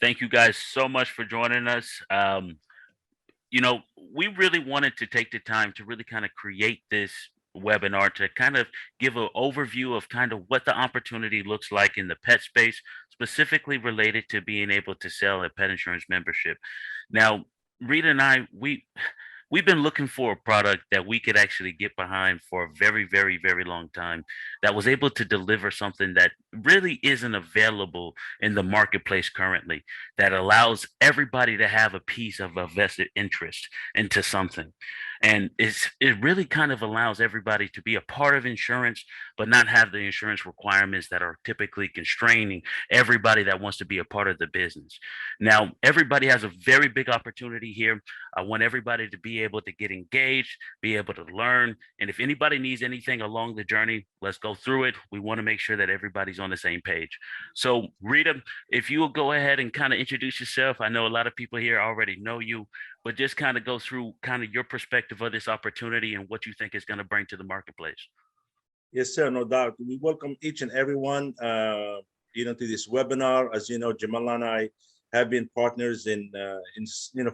Thank you guys so much for joining us. You know, we really wanted to take the time to really kind of create this webinar to kind of give an overview of kind of what the opportunity looks like in the pet space, specifically related to being able to sell a pet insurance membership. Now, Rita and I, we've been looking for a product that we could actually get behind for a very, very, very long time that was able to deliver something that really isn't available in the marketplace currently, that allows everybody to have a piece of a vested interest into something. And it really kind of allows everybody to be a part of insurance, but not have the insurance requirements that are typically constraining everybody that wants to be a part of the business. Now, everybody has a very big opportunity here. I want everybody to be able to get engaged, be able to learn. And if anybody needs anything along the journey, let's go through it. We want to make sure that everybody's on the same page. So, Rita, if you will go ahead and kind of introduce yourself. I know a lot of people here already know you, but just kind of go through kind of your perspective of this opportunity and what you think is going to bring to the marketplace. Yes, sir, no doubt. We welcome each and everyone, to this webinar. As you know, Jamal and I have been partners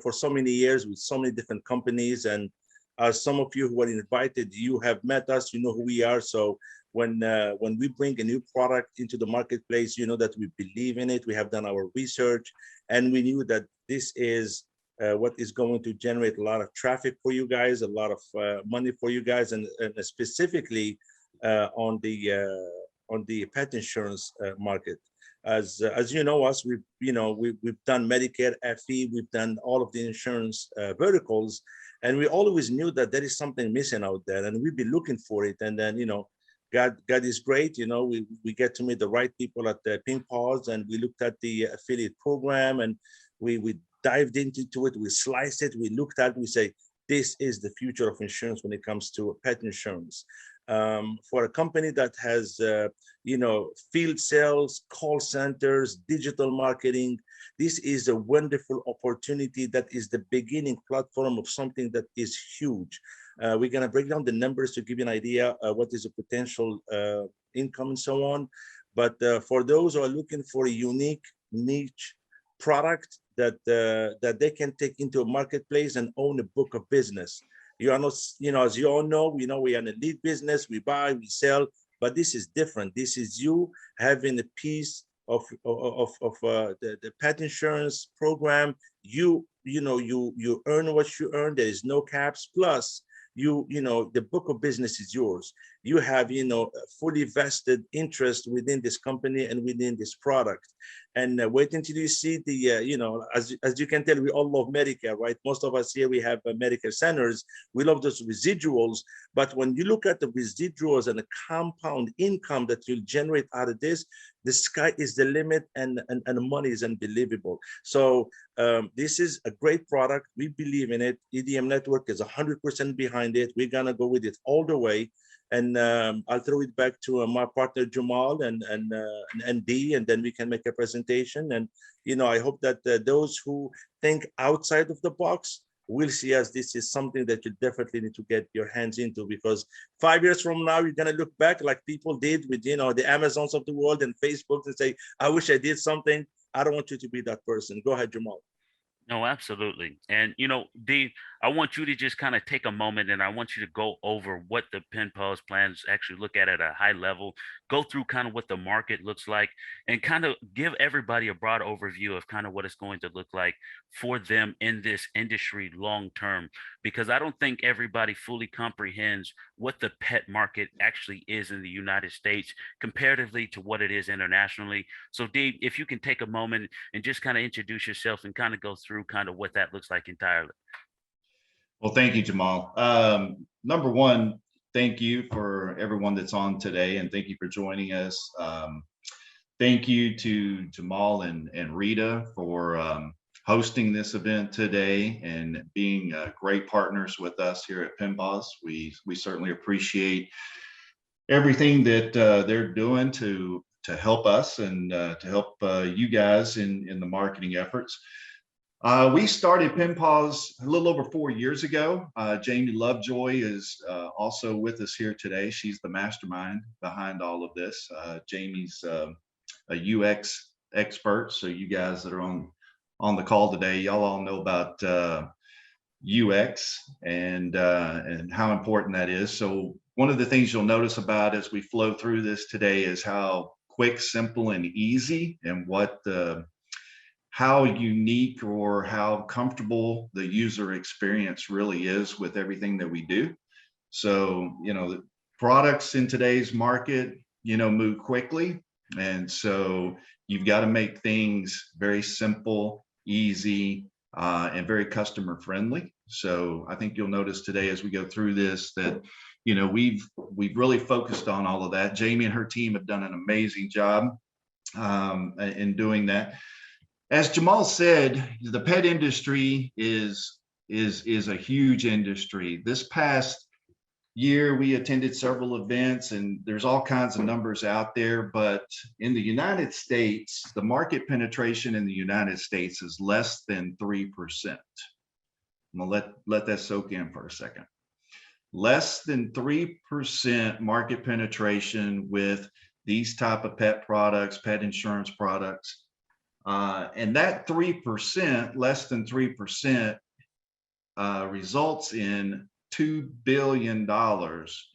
for so many years with so many different companies. And as some of you who were invited, you have met us, you know who we are. So when we bring a new product into the marketplace, you know that we believe in it. We have done our research, and we knew that this is what is going to generate a lot of traffic for you guys, a lot of money for you guys, and specifically on the pet insurance market. As you know us, we've done Medicare, FE, we've done all of the insurance verticals, and we always knew that there is something missing out there, and we've been looking for it. And then God is great. We get to meet the right people at the Paws, and we looked at the affiliate program, and we dived into it. We sliced it. We looked at it. We say, this is the future of insurance when it comes to pet insurance. For a company that has, field sales, call centers, digital marketing, this is a wonderful opportunity that is the beginning platform of something that is huge. We're going to break down the numbers to give you an idea what is the potential income and so on. But for those who are looking for a unique niche product that they can take into a marketplace and own a book of business. You are not, as you all know, we are in a lead business, we buy, we sell, but this is different. This is you having a piece of the pet insurance program. You earn what you earn. There is no caps. Plus, the book of business is yours. You have, a fully vested interest within this company and within this product. And wait until you see the, as you can tell, we all love Medicare, right? Most of us here, we have Medicare centers. We love those residuals. But when you look at the residuals and the compound income that you'll generate out of this, the sky is the limit, and the money is unbelievable. So this is a great product. We believe in it. EDM Network is 100% behind it. We're going to go with it all the way. And I'll throw it back to my partner Jamal and D, and then we can make a presentation. And I hope that those who think outside of the box will see as this is something that you definitely need to get your hands into, because 5 years from now you're gonna look back like people did with the Amazons of the world and Facebook and say, I wish I did something. I don't want you to be that person. Go ahead, Jamal. No, absolutely. And D, I want you to just kind of take a moment and I want you to go over what the pen pause plans actually look at a high level, go through kind of what the market looks like, and kind of give everybody a broad overview of kind of what it's going to look like for them in this industry long term. Because I don't think everybody fully comprehends what the pet market actually is in the United States comparatively to what it is internationally. So D, if you can take a moment and just kind of introduce yourself and kind of go through kind of what that looks like entirely. Well, thank you, Jamal. Number one, thank you for everyone that's on today, and thank you for joining us. Thank you to Jamal and Rita for hosting this event today and being great partners with us here at PenPaws. We certainly appreciate everything that they're doing to help us and to help you guys in the marketing efforts. We started PenPaws a little over 4 years ago. Jamie Lovejoy is also with us here today. She's the mastermind behind all of this. Jamie's a UX expert, so you guys that are on on the call today, y'all all know about UX and how important that is. So one of the things you'll notice about as we flow through this today is how quick, simple, and easy, and how unique or how comfortable the user experience really is with everything that we do. So, the products in today's market, move quickly. And so you've got to make things very simple, easy, and very customer friendly. So I think you'll notice today as we go through this that, we've really focused on all of that. Jamie and her team have done an amazing job in doing that. As Jamal said, the pet industry is a huge industry. This past year, we attended several events, and there's all kinds of numbers out there. But in the United States, the market penetration in the United States is less than 3%. I'm gonna let that soak in for a second. Less than 3% market penetration with these type of pet products, pet insurance products. And that 3%, less than 3%, results in $2 billion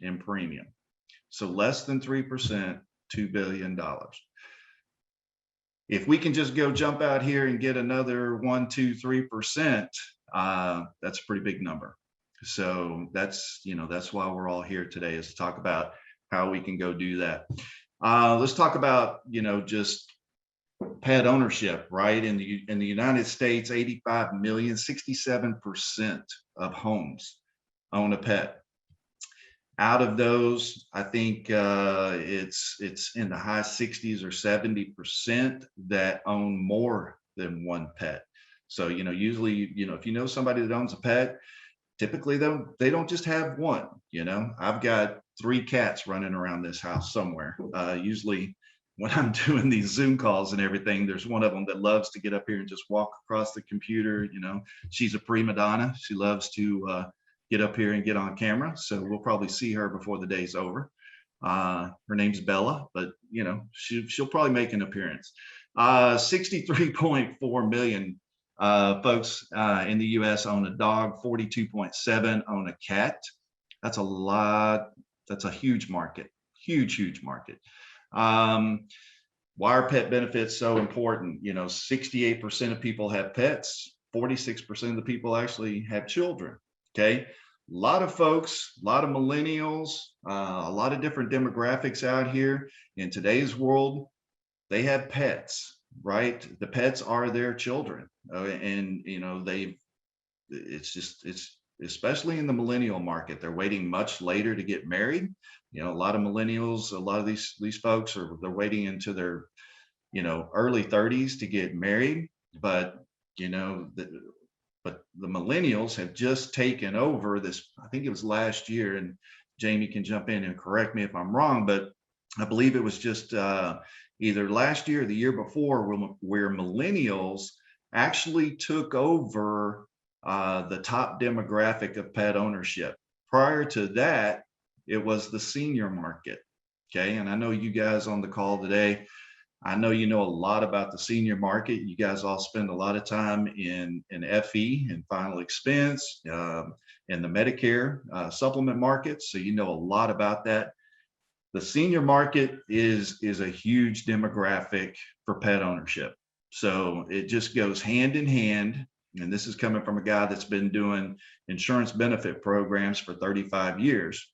in premium. So less than 3%, $2 billion. If we can just go jump out here and get another 1, 2, 3%, that's a pretty big number. So that's why we're all here today, is to talk about how we can go do that. Let's talk about, just pet ownership, right? In the United States, 85 million, 67% of homes own a pet. Out of those, I think it's in the high 60s or 70% that own more than one pet. So, usually, if you know somebody that owns a pet, typically they don't just have one. I've got 3 cats running around this house somewhere. Usually when I'm doing these Zoom calls and everything, there's one of them that loves to get up here and just walk across the computer. She's a prima donna. She loves to get up here and get on camera. So we'll probably see her before the day's over. Her name's Bella, but she'll probably make an appearance. 63.4 million folks in the US own a dog, 42.7 own a cat. That's a lot. That's a huge market, huge market. Why are pet benefits so important? 68% of people have pets, 46% of the people actually have children. Okay. A lot of folks, a lot of millennials, a lot of different demographics out here in today's world, they have pets, right? The pets are their children. And, it's especially in the millennial market, they're waiting much later to get married. A lot of millennials, a lot of these folks they're waiting into their, early 30s to get married. But, the millennials have just taken over this. I think it was last year, and Jamie can jump in and correct me if I'm wrong, but I believe it was just either last year or the year before where millennials actually took over the top demographic of pet ownership. Prior to that, it was the senior market. Okay. And I know you guys on the call today, I know you know a lot about the senior market. You guys all spend a lot of time in FE and final expense, in the Medicare supplement market. So you know a lot about that. The senior market is a huge demographic for pet ownership. So it just goes hand in hand. And this is coming from a guy that's been doing insurance benefit programs for 35 years.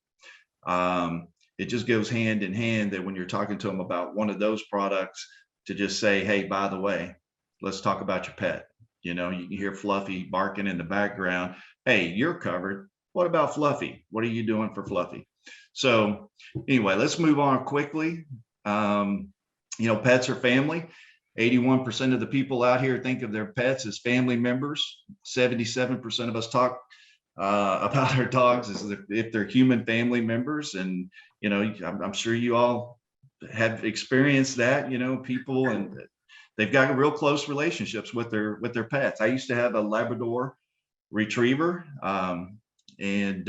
It just goes hand in hand that when you're talking to them about one of those products, to just say, hey, by the way, let's talk about your pet. You can hear Fluffy barking in the background. Hey, you're covered. What about Fluffy? What are you doing for Fluffy? So anyway, let's move on quickly. Pets are family. 81% of the people out here think of their pets as family members. 77% of us talk about our dogs as if they're human family members. And, I'm sure you all have experienced that, people, and they've got real close relationships with their pets. I used to have a Labrador retriever, and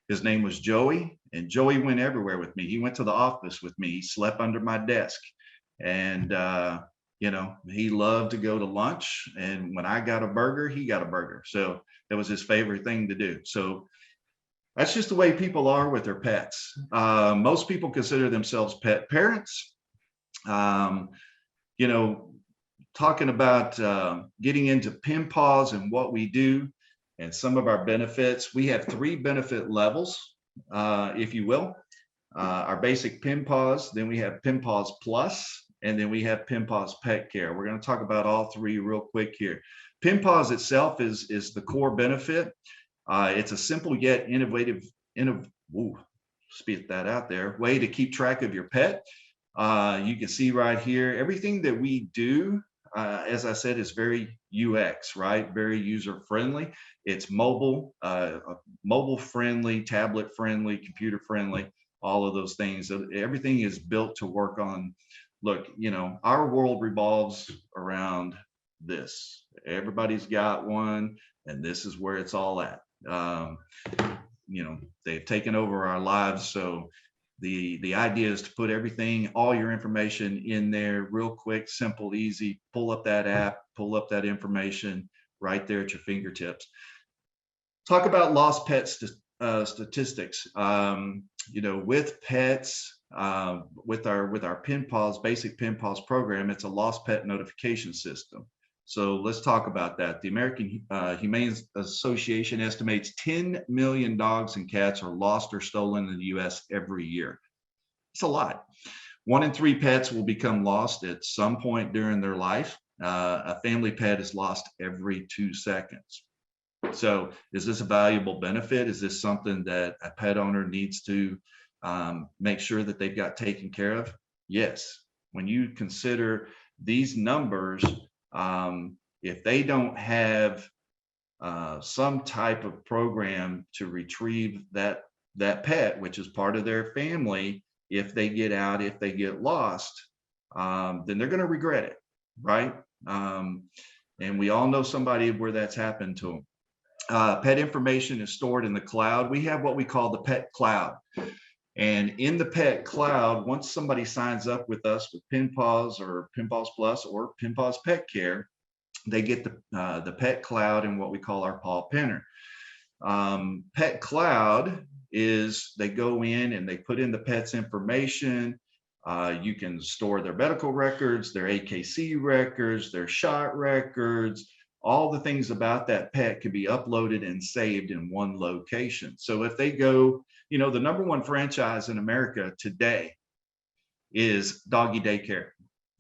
his name was Joey, and Joey went everywhere with me. He went to the office with me. He slept under my desk. And You know, he loved to go to lunch, and when I got a burger, he got a burger. So that was his favorite thing to do. So that's just the way people are with their pets. Most people consider themselves pet parents. Um, you know, talking about getting into Paws and what we do and some of our benefits. We have 3 benefit levels, if you will. Our basic Paws, then we have Paws Plus, and then we have Paws Pet Care. We're going to talk about all 3 real quick here. Paws itself is the core benefit. It's a simple yet innovative, spit that out there, way to keep track of your pet. You can see right here, everything that we do, as I said, is very UX, right? Very user friendly. It's mobile, mobile friendly, tablet friendly, computer friendly, all of those things. Everything is built to work on. Look, you know, our world revolves around this. Everybody's got one, and this is where it's all at. You know, they've taken over our lives, so the idea is to put everything, all your information in there real quick, simple, easy. Pull up that app, pull up that information right there at your fingertips. Talk about lost pet statistics. You know, with pets, with our Paws, basic Paws program, it's a lost pet notification system. So let's talk about that. The American Humane Association estimates 10 million dogs and cats are lost or stolen in the US every year. It's a lot. 1 in 3 pets will become lost at some point during their life. A family pet is lost every 2 seconds. So is this a valuable benefit? Is this something that a pet owner needs to make sure that they've got taken care of? Yes. When you consider these numbers, if they don't have some type of program to retrieve that pet, which is part of their family, if they get out, if they get lost, then they're going to regret it, right? And we all know somebody where that's happened to them. Pet information is stored in the cloud. We have what we call the pet cloud. And in the pet cloud, once somebody signs up with us with Paws or Paws Plus or Paws Pet Care, they get the pet cloud and what we call our paw pinner. Pet cloud is they go in and they put in the pet's information. You can store their medical records, their AKC records, their shot records. All the things about that pet can be uploaded and saved in one location. So if they go, you know, the #1 franchise in America today is doggy daycare,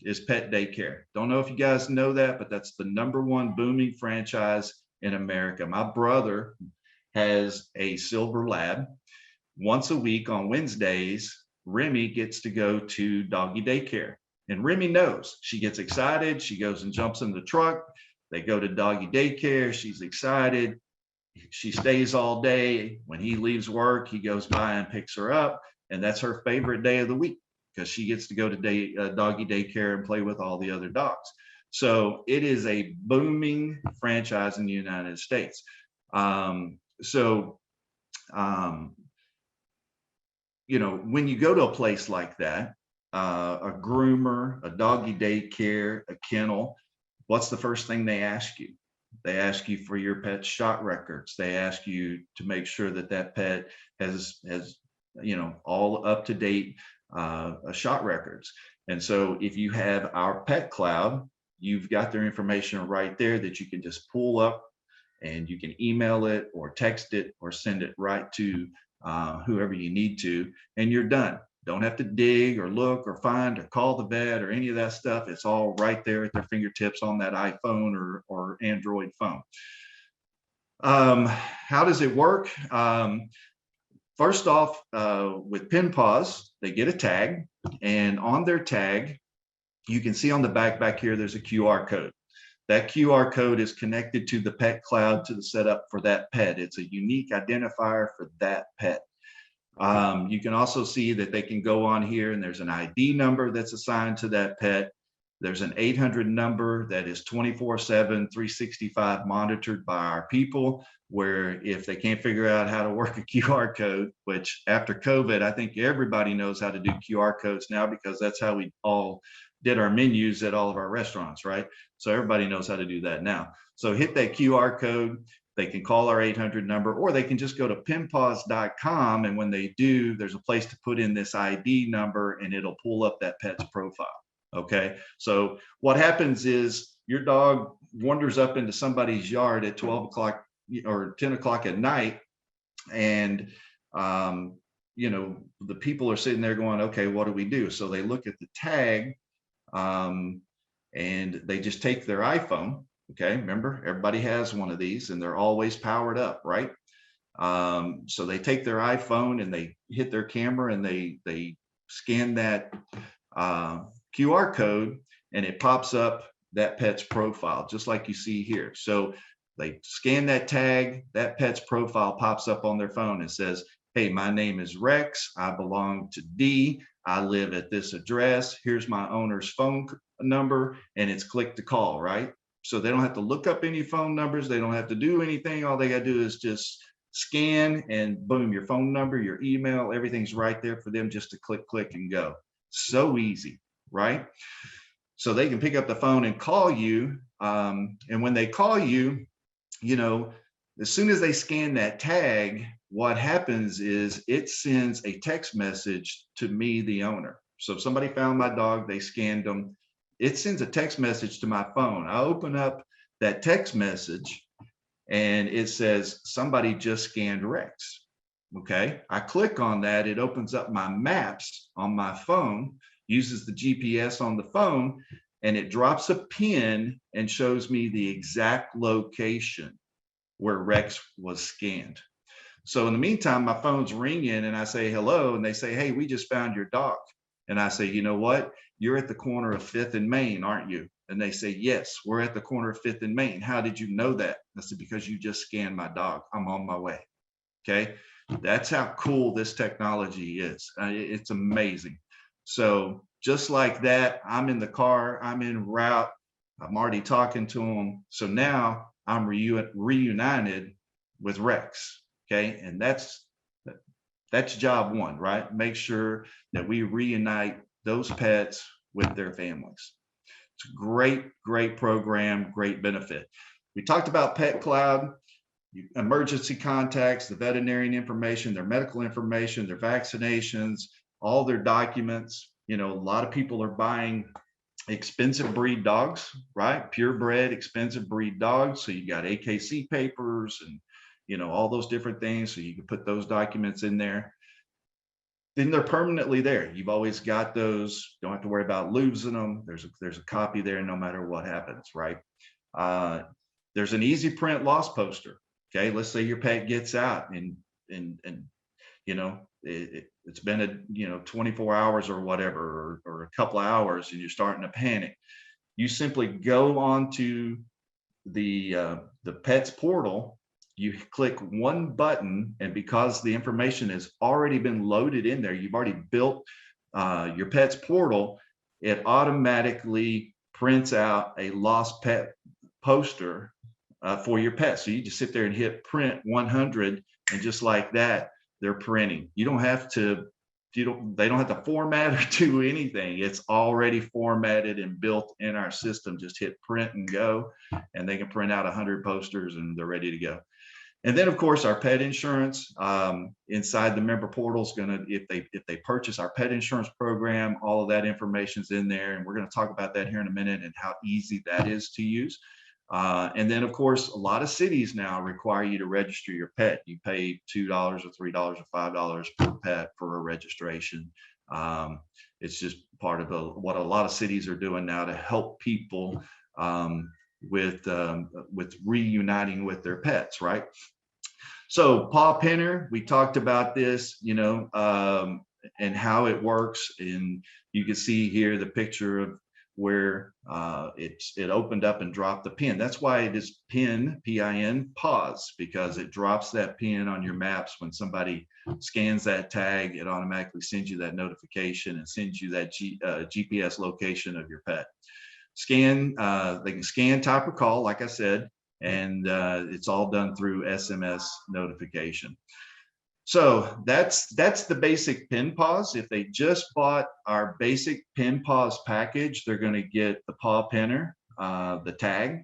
is pet daycare. Don't know if you guys know that, but that's the #1 booming franchise in America. My brother has a silver lab. Once a week on Wednesdays, Remy gets to go to doggy daycare. And Remy knows. She gets excited. She goes and jumps in the truck. They go to doggy daycare. She's excited. She stays all day. When he leaves work, he goes by and picks her up. And that's her favorite day of the week because she gets to go to doggy daycare and play with all the other dogs. So it is a booming franchise in the United States. You know, when you go to a place like that, a groomer, a doggy daycare, a kennel, what's the first thing they ask you? They ask you for your pet's shot records. They ask you to make sure that that pet has you know, all up to date shot records. And so if you have our pet cloud, you've got their information right there that you can just pull up and you can email it or text it or send it right to whoever you need to, and you're done. Don't have to dig or look or find or call the vet or any of that stuff. It's all right there at their fingertips on that iPhone or Android phone. How does it work? First off, with Paws, they get a tag, and on their tag, you can see on the back here, there's a QR code. That QR code is connected to the pet cloud to the setup for that pet. It's a unique identifier for that pet. You can also see that they can go on here and there's an ID number that's assigned to that pet. There's an 800 number that is 24/7, 365 monitored by our people, where if they can't figure out how to work a QR code, which after COVID, I think everybody knows how to do QR codes now because that's how we all did our menus at all of our restaurants, right? So everybody knows how to do that now. So hit that QR code. They can call our 800 number, or they can just go to penpaws.com. And when they do, there's a place to put in this ID number and it'll pull up that pet's profile. Okay. So what happens is your dog wanders up into somebody's yard at 12 o'clock or 10 o'clock at night. And, the people are sitting there going, okay, what do we do? So they look at the tag, and they just take their iPhone. Okay, remember, everybody has one of these and they're always powered up, right? So they take their iPhone and they hit their camera and they scan that QR code, and it pops up that pet's profile, just like you see here. So they scan that tag, that pet's profile pops up on their phone and says, hey, my name is Rex. I belong to D. I live at this address. Here's my owner's phone number, and it's click to call, right? So they don't have to look up any phone numbers. They don't have to do anything. All they got to do is just scan and boom, your phone number, your email, everything's right there for them just to click and go. So easy, right? So they can pick up the phone and call you. And when they call you, as soon as they scan that tag, what happens is it sends a text message to me, the owner. So if somebody found my dog, they scanned them, it sends a text message to my phone. I open up that text message and it says, somebody just scanned Rex. Okay, I click on that. It opens up my maps on my phone, uses the GPS on the phone, and it drops a pin and shows me the exact location where Rex was scanned. So in the meantime, my phone's ringing and I say hello, and they say, hey, we just found your dog. And I say, you know what? You're at the corner of 5th and Main, aren't you? And they say, yes, we're at the corner of 5th and Main. How did you know that? I said, because you just scanned my dog. I'm on my way. Okay. That's how cool this technology is. It's amazing. So just like that, I'm in the car, I'm en route, I'm already talking to them. So now I'm reunited with Rex. Okay. And that's job one, right? Make sure that we reunite those pets with their families. It's a great program, great benefit. We talked about Pet Cloud, emergency contacts, the veterinarian information, their medical information, their vaccinations, all their documents. A lot of people are buying expensive breed dogs, right? Purebred, expensive breed dogs. So you got AKC papers and, all those different things. So you can put those documents in there. Then they're permanently there. You've always got those. Don't have to worry about losing them. There's a copy there no matter what happens, right? There's an easy print loss poster. Okay, let's say your pet gets out and it's been 24 hours or whatever, or a couple of hours, and you're starting to panic. You simply go onto the pet's portal. You click one button, and because the information has already been loaded in there, you've already built your pet's portal, it automatically prints out a lost pet poster for your pet. So you just sit there and hit print 100, and just like that, they're printing. They don't have to format or do anything. It's already formatted and built in our system. Just hit print and go, and they can print out 100 posters and they're ready to go. And then, of course, our pet insurance inside the member portal is going to, if they purchase our pet insurance program, all of that information's in there. And we're going to talk about that here in a minute and how easy that is to use. And then, of course, a lot of cities now require you to register your pet. You pay $2 or $3 or $5 per pet for a registration. It's just part of what a lot of cities are doing now to help people with reuniting with their pets, right? So Paw Pinner, we talked about this, and how it works. And you can see here the picture of where it opened up and dropped the pin. That's why it is PIN, P-I-N, Paws, because it drops that pin on your maps. When somebody scans that tag, it automatically sends you that notification and sends you that GPS location of your pet. They can scan, type, or call, like I said, and it's all done through SMS notification. So that's the basic pin Paws. If they just bought our basic pin Paws package, they're going to get the paw pinner, the tag,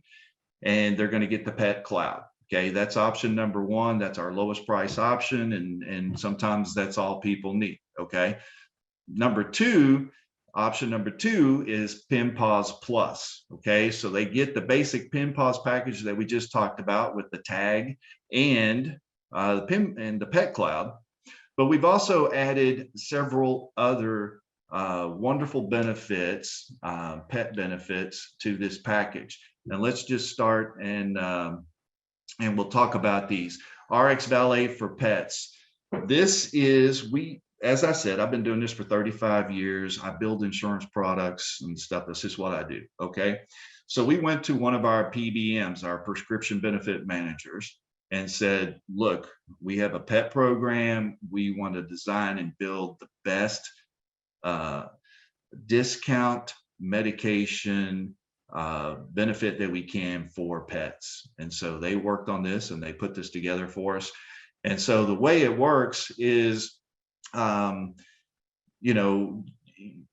and they're going to get the pet cloud. Okay, that's option number one. That's our lowest price option, and sometimes that's all people need. Okay, option number two is Pin Paws Plus. Okay, so they get the basic Pin Paws package that we just talked about with the tag and the pin and the pet cloud. But we've also added several other wonderful benefits, pet benefits to this package. And let's just start and we'll talk about these. RX Valet for Pets. This is, as I said, I've been doing this for 35 years. I build insurance products and stuff. That's just what I do. Okay. So we went to one of our PBMs, our prescription benefit managers, and said, look, we have a pet program. We want to design and build the best discount medication benefit that we can for pets. And so they worked on this and they put this together for us. And so the way it works is, you know,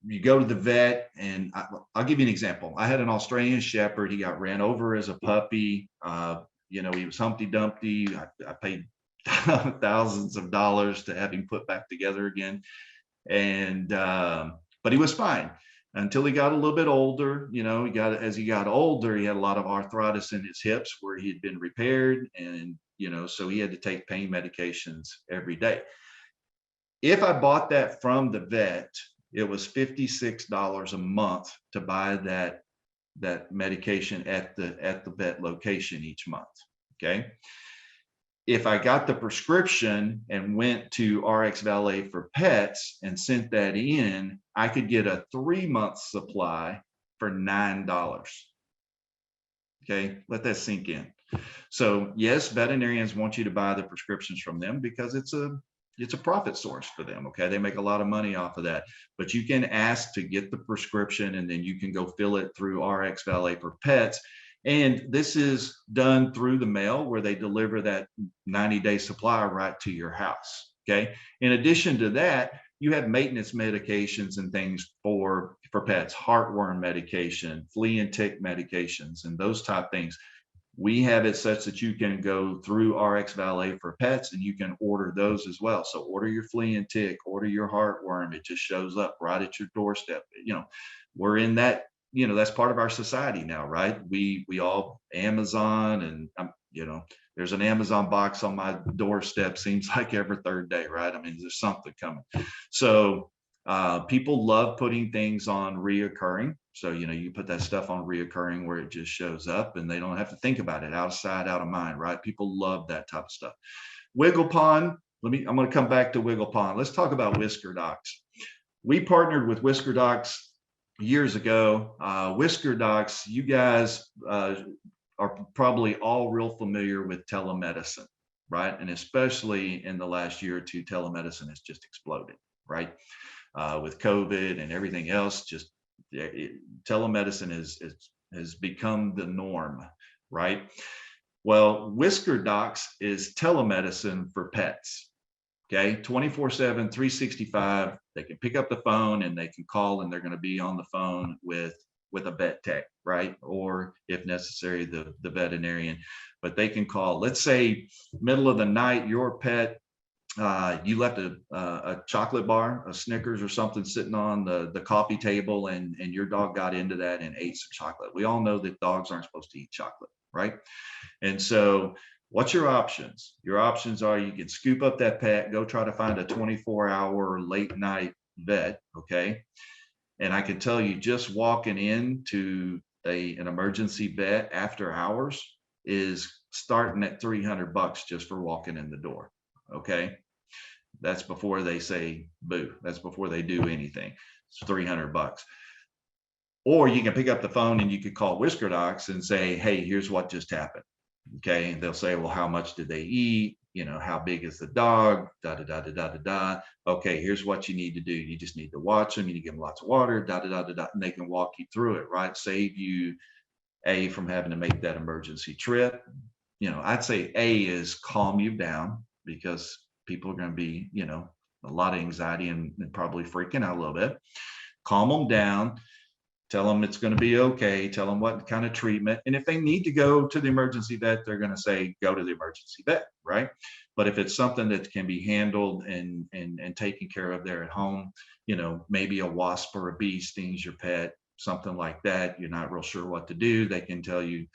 you go to the vet, and I'll give you an example. I had an Australian Shepherd. He got ran over as a puppy. You know, he was Humpty Dumpty. I paid thousands of dollars to have him put back together again. And, but he was fine until he got a little bit older. You know, as he got older, he had a lot of arthritis in his hips where he had been repaired. And, you know, so he had to take pain medications every day. If I bought that from the vet, it was $56 a month to buy that medication at the vet location each month. Okay. If I got the prescription and went to RX Valet for Pets and sent that in, I could get a 3-month supply for $9. Okay, let that sink in. So yes, veterinarians want you to buy the prescriptions from them because it's a profit source for them. Okay, they make a lot of money off of that. But you can ask to get the prescription, and then you can go fill it through RX Valet for Pets. And this is done through the mail, where they deliver that 90-day supply right to your house. Okay. In addition to that, you have maintenance medications and things for pets, heartworm medication, flea and tick medications, and those type things. We have it such that you can go through RX Valet for Pets and you can order those as well. So order your flea and tick, order your heartworm. It just shows up right at your doorstep. You know, we're in that, you know, that's part of our society now, right? We all Amazon, and you know, there's an Amazon box on my doorstep, seems like every third day, right? I mean, there's something coming. So people love putting things on reoccurring. So, you know, you put that stuff on reoccurring where it just shows up and they don't have to think about it. Out of sight, out of mind, right? People love that type of stuff. Wiggle Pond. I'm going to come back to Wiggle Pond. Let's talk about Whisker Docs. We partnered with Whisker Docs years ago. Whisker Docs, you guys are probably all real familiar with telemedicine, right? And especially in the last year or two, telemedicine has just exploded, right? With COVID and everything else, just telemedicine has become the norm, right? Well, Whisker Docs is telemedicine for pets. Okay, 24/7, 365. They can pick up the phone and they can call, and they're going to be on the phone with a vet tech, right? Or if necessary, the veterinarian. But they can call. Let's say middle of the night, your pet, you left a chocolate bar, a Snickers or something sitting on the coffee table, and your dog got into that and ate some chocolate. We all know that dogs aren't supposed to eat chocolate, right? And so what's your options? Your options are you can scoop up that pet, go try to find a 24-hour late night vet, okay? And I can tell you, just walking into an emergency vet after hours is starting at $300 just for walking in the door, okay? That's before they say boo. That's before they do anything. It's $300. Or you can pick up the phone and you could call Whisker Docs and say, hey, here's what just happened. Okay, and they'll say, well, how much did they eat? You know, how big is the dog? Da da da da da da da. Okay, here's what you need to do. You just need to watch them. You need to give them lots of water. Da da da da da. And they can walk you through it, right? Save you from having to make that emergency trip. You know, I'd say is calm you down, because people are going to be, a lot of anxiety and probably freaking out a little bit. Calm them down, tell them it's going to be okay, tell them what kind of treatment. And if they need to go to the emergency vet, they're going to say, go to the emergency vet, right? But if it's something that can be handled and taken care of there at home, maybe a wasp or a bee stings your pet, something like that, you're not real sure what to do, they can tell you,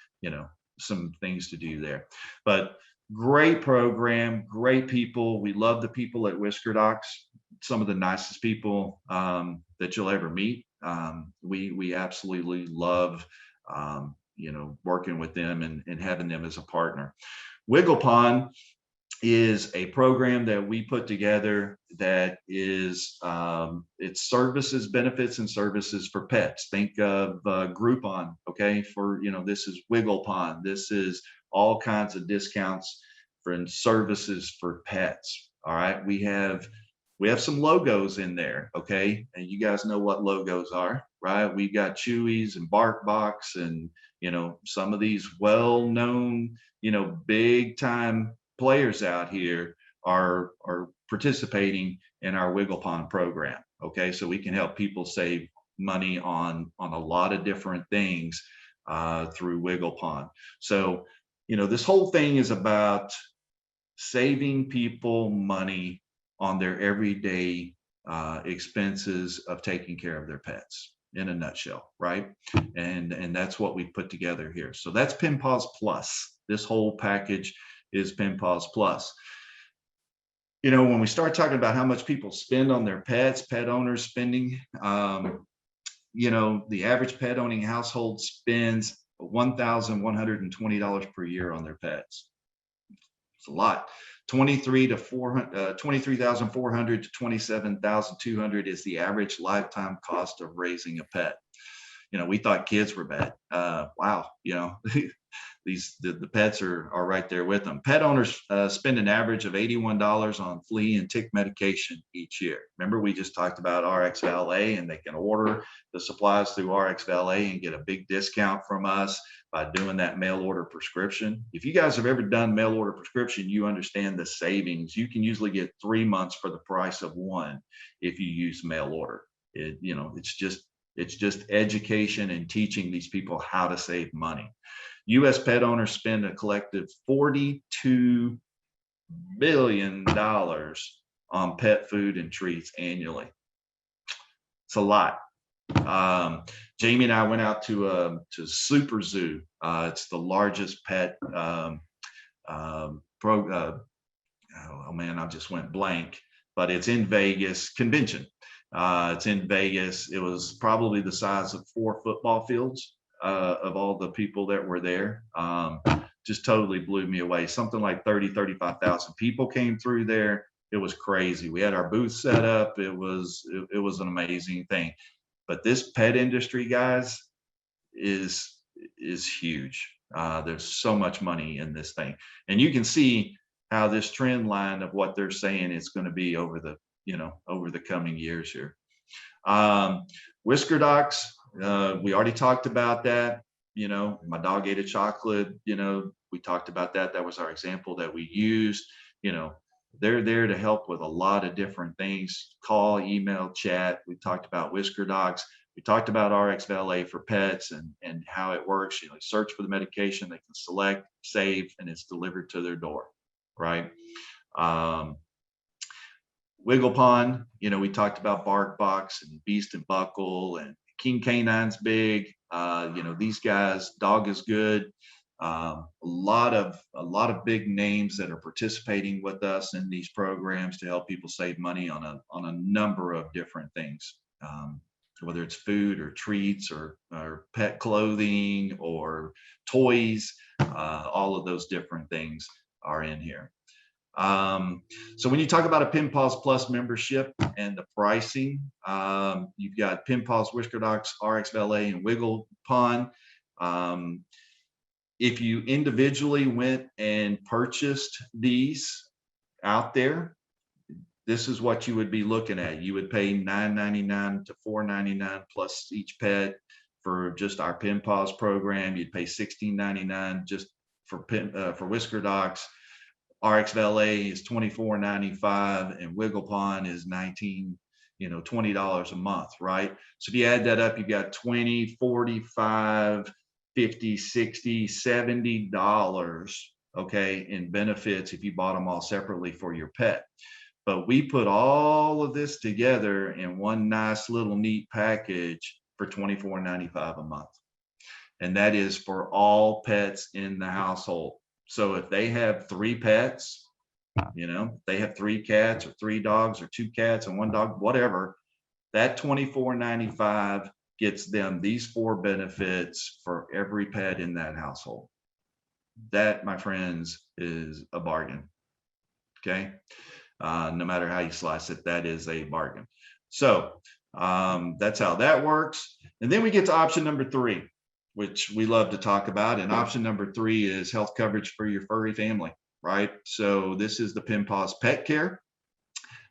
some things to do there. But great program, great people. We love the people at Whisker Docs, some of the nicest people that you'll ever meet. We absolutely love working with them and having them as a partner. Wiggle Pond is a program that we put together that is it's services, benefits, and services for pets. Think of Groupon, okay? For this is Wiggle Pond. This is all kinds of discounts for services for pets. All right, we have some logos in there, okay? And you guys know what logos are, right? We've got Chewy's and BarkBox and some of these well-known, big time players out here are participating in our Wiggle Pond program. Okay, so we can help people save money on a lot of different things through Wiggle Pond. So this whole thing is about saving people money on their everyday expenses of taking care of their pets, in a nutshell, right? And that's what we put together here. So that's Paws Plus. This whole package is Paws Plus. When we start talking about how much people spend on their pets, pet owners spending, the average pet owning household spends $1,120 per year on their pets. It's a lot. 23,400 to 27,200 is the average lifetime cost of raising a pet. We thought kids were bad. Wow, the pets are right there with them. Pet owners spend an average of $81 on flea and tick medication each year. Remember, we just talked about RX Valet, and they can order the supplies through RX Valet and get a big discount from us by doing that mail order prescription. If you guys have ever done mail order prescription, you understand the savings. You can usually get 3 months for the price of one if you use mail order. It's just education and teaching these people how to save money. U.S. pet owners spend a collective $42 billion on pet food and treats annually. It's a lot. Jamie and I went out to Super Zoo. It's the largest pet oh man, I just went blank, but it's in Vegas convention. It's in Vegas. It was probably the size of 4 football fields of all the people that were there. Just totally blew me away. Something like 35,000 people came through there. It was crazy. We had our booth set up. It was an amazing thing. But this pet industry, guys, is huge. There's so much money in this thing. And you can see how this trend line of what they're saying is going to be over the coming years here. Whisker Docs, we already talked about that. My dog ate a chocolate, we talked about that. That was our example that we used. They're there to help with a lot of different things. Call, email, chat. We talked about Whisker Docs. We talked about RX Valet for pets and how it works. Search for the medication, they can select, save, and it's delivered to their door, right? Wiggle Pond, we talked about BarkBox and Beast and Buckle and King Canine's big. These guys, Dog is Good. A lot of big names that are participating with us in these programs to help people save money on a number of different things, whether it's food or treats or pet clothing or toys. All of those different things are in here. So when you talk about a Paws Plus membership and the pricing, you've got Paws, Whisker Docs, RX Valet, and Wiggle Pond. If you individually went and purchased these out there, this is what you would be looking at. You would pay $9.99 to $4.99 plus each pet for just our Paws program. You'd pay $16.99 just for Whisker Docs. RX Valet is $24.95, and Wiggle Pond is $20 a month, right? So if you add that up, you got 20, 45, 50, 60, $70, okay, in benefits if you bought them all separately for your pet. But we put all of this together in one nice little neat package for $24.95 a month. And that is for all pets in the household. So if they have 3 pets, they have 3 cats or 3 dogs or 2 cats and 1 dog, whatever, that $24.95 gets them these 4 benefits for every pet in that household. That, my friends, is a bargain. Okay. No matter how you slice it, that is a bargain. So that's how that works. And then we get to option number 3, which we love to talk about. And option number 3 is health coverage for your furry family, right? So this is the Paws Pet Care.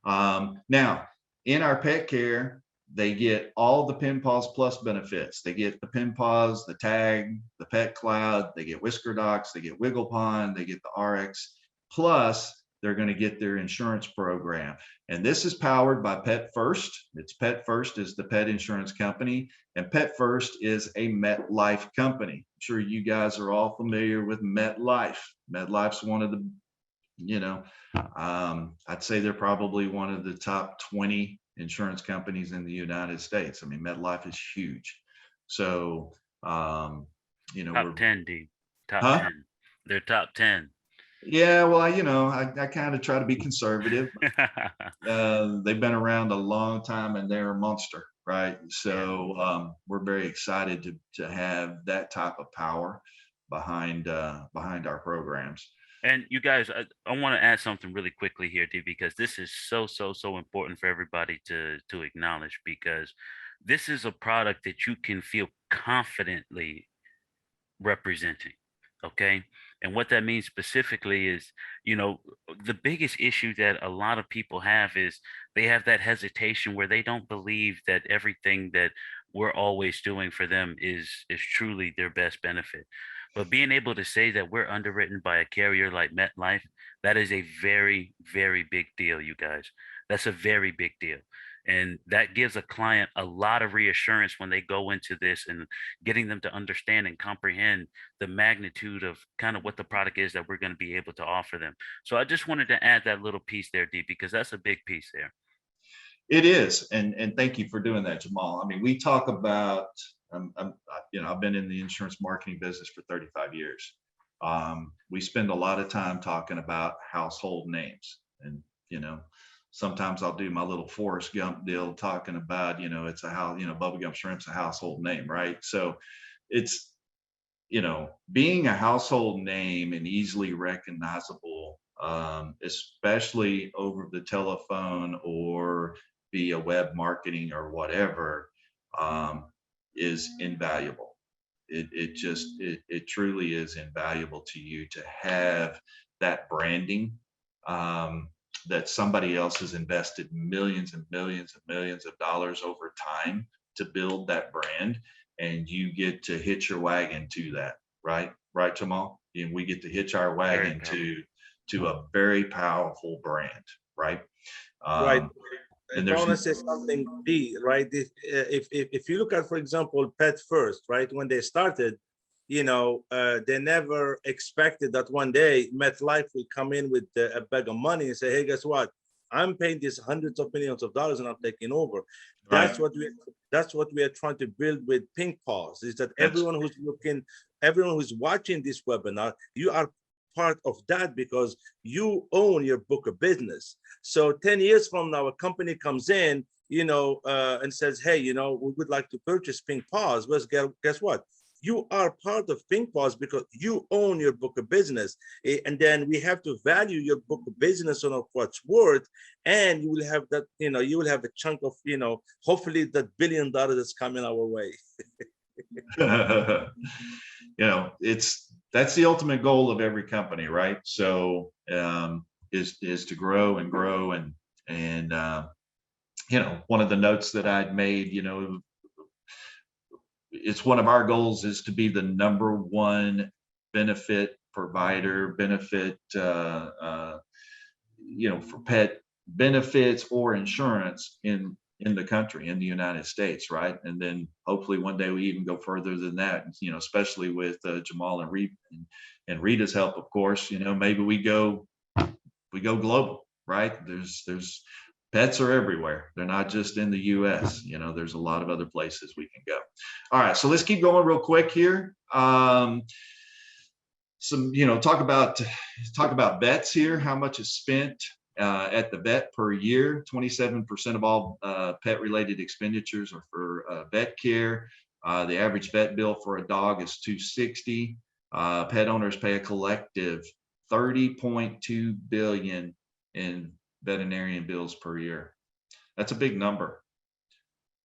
Now, in our pet care, they get all the Paws Plus benefits. They get the Paws, the tag, the pet cloud, they get Whisker Docs, they get Wiggle Pond, they get the RX, plus they're going to get their insurance program. And this is powered by Pet First. It's Pet First is the pet insurance company, and Pet First is a MetLife company. I'm sure you guys are all familiar with MetLife. MetLife's one of the, I'd say they're probably one of the top 20 insurance companies in the United States. I mean, MetLife is huge. So, top 10, D. Top Huh? 10. They're top 10. Yeah, well, I kind of try to be conservative. They've been around a long time and they're a monster, right? So we're very excited to have that type of power behind our programs. And you guys, I want to add something really quickly here, D, because this is so important for everybody to acknowledge, because this is a product that you can feel confidently representing. Okay. And what that means specifically is, the biggest issue that a lot of people have is they have that hesitation where they don't believe that everything that we're always doing for them is truly their best benefit. But being able to say that we're underwritten by a carrier like MetLife, that is a very, very big deal, you guys. That's a very big deal. And that gives a client a lot of reassurance when they go into this, and getting them to understand and comprehend the magnitude of kind of what the product is that we're going to be able to offer them. So I just wanted to add that little piece there, D, because that's a big piece there. It is, and thank you for doing that, Jamal. I mean, we talk about, I've been in the insurance marketing business for 35 years. We spend a lot of time talking about household names, and sometimes I'll do my little Forrest Gump deal talking about, it's a house, Bubblegum Shrimp's a household name, right? So it's, being a household name and easily recognizable, especially over the telephone or via web marketing or whatever, is invaluable. It truly is invaluable to you to have that branding, that somebody else has invested millions and millions and millions of dollars over time to build that brand, and you get to hitch your wagon to that, right, Jamal? And we get to hitch our wagon to a very powerful brand, right? Right. And I want to say something, B, right? If you look at, for example, Pet First, right? When they started, they never expected that one day MetLife will come in with a bag of money and say, hey, guess what? I'm paying these hundreds of millions of dollars and I'm taking over. That's right. That's what we are trying to build with Paws, is that everyone who's watching this webinar, you are part of that because you own your book of business. So 10 years from now, a company comes in, and says, hey, we would like to purchase Paws. Well, guess what? You are part of Paws because you own your book of business. And then we have to value your book of business on what's worth. And you will have that, you will have a chunk of, hopefully that $1 billion that's coming our way. That's the ultimate goal of every company, right? So is to grow and grow, and one of the notes that I'd made, it's one of our goals is to be the #1 benefit provider benefit, for pet benefits or insurance in the country, in the United States, right? And then hopefully one day we even go further than that, especially with Jamal and Rita's help, of course. Maybe we go global, right? There's pets are everywhere. They're not just in the US. There's a lot of other places we can go. All right, so let's keep going real quick here. Some, talk about vets here. How much is spent at the vet per year? 27% of all pet related expenditures are for vet care. The average vet bill for a dog is $260. Pet owners pay a collective $30.2 billion in veterinarian bills per year. That's a big number.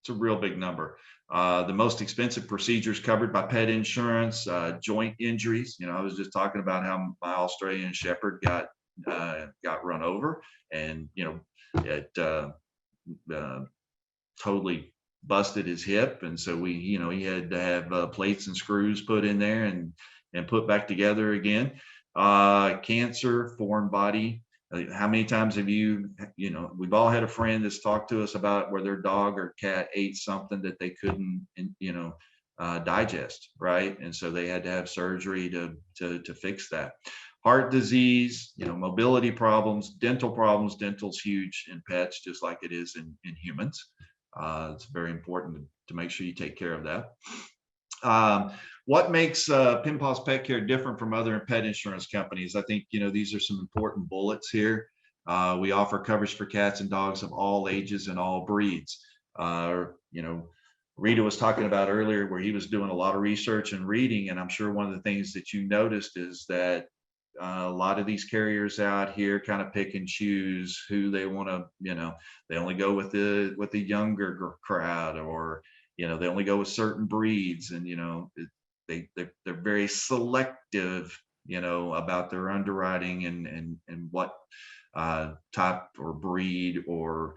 It's a real big number. The most expensive procedures covered by pet insurance: joint injuries. I was just talking about how my Australian Shepherd got run over, and it totally busted his hip, and so he had to have plates and screws put in there and put back together again. Cancer, foreign body. How many times have we've all had a friend that's talked to us about where their dog or cat ate something that they couldn't, digest, right? And so they had to have surgery to fix that. Heart disease, mobility problems, dental problems. Dental's huge in pets, just like it is in humans. It's very important to make sure you take care of that. What makes Paws Pet Care different from other pet insurance companies? I think, these are some important bullets here. We offer coverage for cats and dogs of all ages and all breeds. Rita was talking about earlier where he was doing a lot of research and reading, and I'm sure one of the things that you noticed is that a lot of these carriers out here kind of pick and choose who they want to, they only go with the younger crowd, or they only go with certain breeds, and they're very selective, about their underwriting and what type or breed or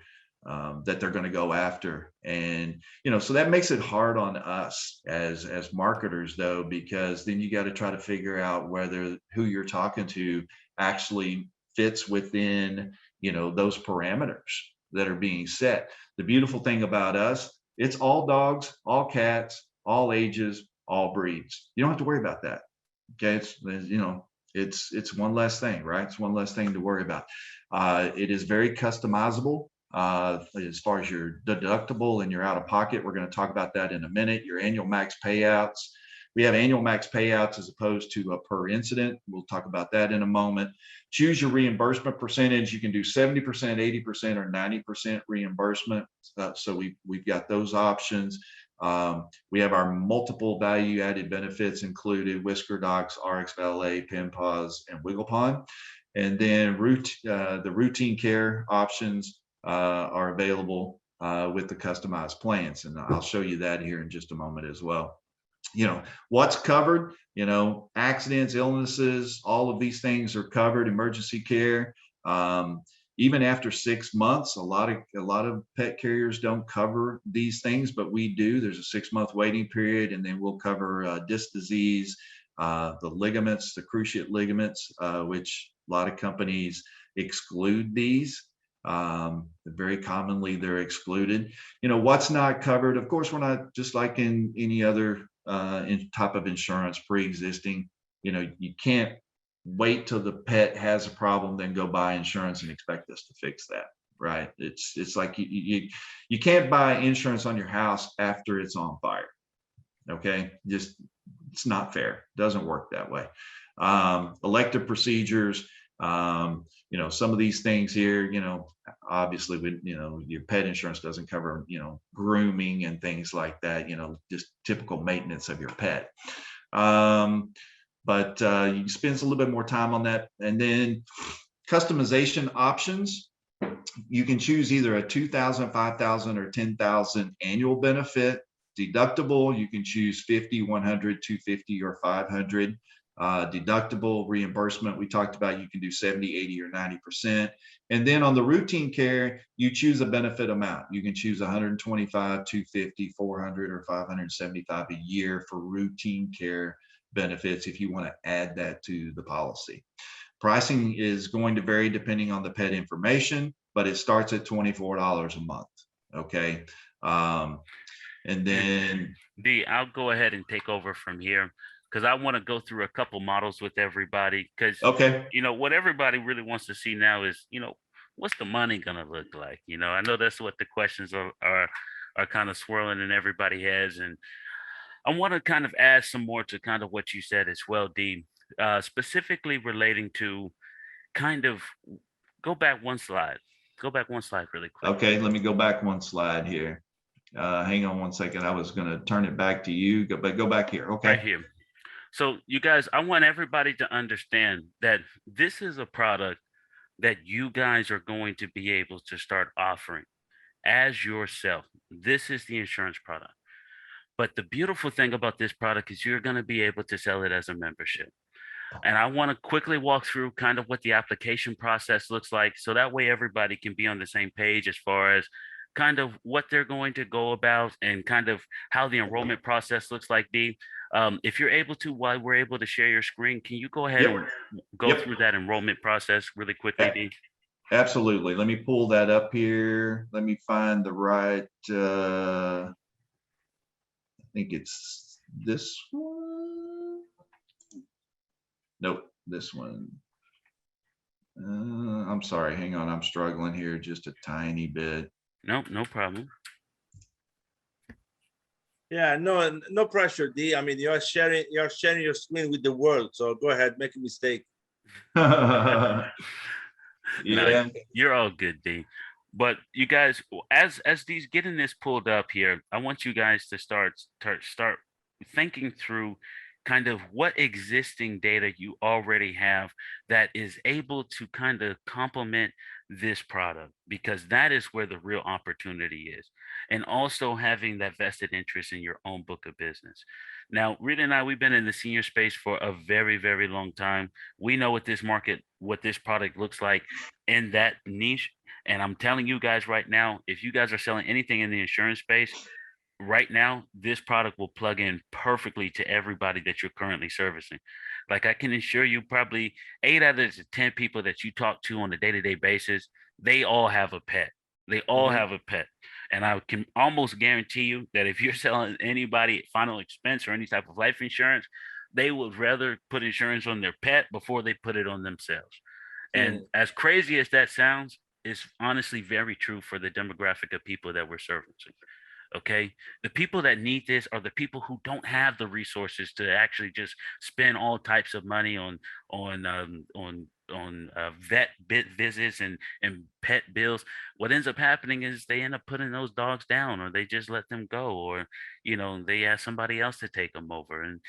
that they're going to go after. And so that makes it hard on us as marketers, though, because then you got to try to figure out whether who you're talking to actually fits within those parameters that are being set. The beautiful thing about us, it's all dogs, all cats, all ages, all breeds. You don't have to worry about that. Okay, it's one less thing, right? It's one less thing to worry about. It is very customizable. As far as your deductible and your out of pocket, we're going to talk about that in a minute. Your annual max payouts. We have annual max payouts as opposed to a per incident. We'll talk about that in a moment. Choose your reimbursement percentage. You can do 70%, 80%, or 90% reimbursement. So we've got those options. We have our multiple value added benefits included: Whisker Docs, RX Valet, Paws, and Wigglepond. And then the routine care options are available with the customized plans. And I'll show you that here in just a moment as well. What's covered, accidents, illnesses, all of these things are covered. Emergency care. Even after 6 months, a lot of pet carriers don't cover these things, but we do. There's a 6-month waiting period, and then we'll cover disc disease, the ligaments, the cruciate ligaments, which a lot of companies exclude these. Very commonly they're excluded. What's not covered? Of course, we're not just like in any other type of insurance pre-existing. You can't wait till the pet has a problem, then go buy insurance and expect us to fix that, right? It's like you can't buy insurance on your house after it's on fire. Okay, it's not fair. It doesn't work that way. Elective procedures. Some of these things here, obviously, your pet insurance doesn't cover, grooming and things like that, just typical maintenance of your pet. But you spend a little bit more time on that. And then customization options. You can choose either a $2,000, $5,000, or $10,000 annual benefit. Deductible, you can choose $50, $100, $250, or $500. Deductible. Reimbursement, we talked about, you can do 70, 80, or 90%. And then on the routine care, you choose a benefit amount. You can choose 125, 250, 400, or 575 a year for routine care benefits if you want to add that to the policy. Pricing is going to vary depending on the pet information, but it starts at $24 a month. Okay. And then D, I'll go ahead and take over from here because I want to go through a couple models with everybody because okay. what everybody really wants to see now is, what's the money gonna look like? I know that's what the questions are kind of swirling in everybody's heads. And I want to kind of add some more to kind of what you said as well, D, specifically relating to kind of go back one slide. Go back one slide really quick. Okay, let me go back one slide here. Hang on one second. I was going to turn it back to you. Go back here. Okay. Right here. So you guys, I want everybody to understand that this is a product that you guys are going to be able to start offering as yourself. This is the insurance product. But the beautiful thing about this product is you're going to be able to sell it as a membership. And I want to quickly walk through kind of what the application process looks like. So that way everybody can be on the same page as far as kind of what they're going to go about and kind of how the enrollment process looks like, D. If you're able to, while we're able to share your screen, can you go ahead Yep. and go Yep. through that enrollment process really quickly, D? Absolutely. Let me pull that up here. Let me find the right, I think it's this one. Nope, this one. I'm sorry, hang on. I'm struggling here just a tiny bit. Nope, no problem. Yeah, no pressure, D. I mean, you're sharing your screen with the world. So go ahead, make a mistake. Yeah. No, you're all good, D. But you guys, as these getting this pulled up here, I want you guys to start thinking through kind of what existing data you already have that is able to kind of complement this product, because that is where the real opportunity is. And also having that vested interest in your own book of business. Now, Rita and I, we've been in the senior space for a very, very long time. We know what this market, what this product looks like in that niche. And I'm telling you guys right now, if you guys are selling anything in the insurance space, right now, this product will plug in perfectly to everybody that you're currently servicing. Like I can assure you, probably 8 out of the 10 people that you talk to on a day-to-day basis, they all have a pet. They all have a pet. And I can almost guarantee you that if you're selling anybody final expense or any type of life insurance, they would rather put insurance on their pet before they put it on themselves. And as crazy as that sounds, it's honestly very true for the demographic of people that we're servicing. Okay, the people that need this are the people who don't have the resources to actually just spend all types of money on vet visits and pet bills. What ends up happening is they end up putting those dogs down, or they just let them go, or they ask somebody else to take them over. And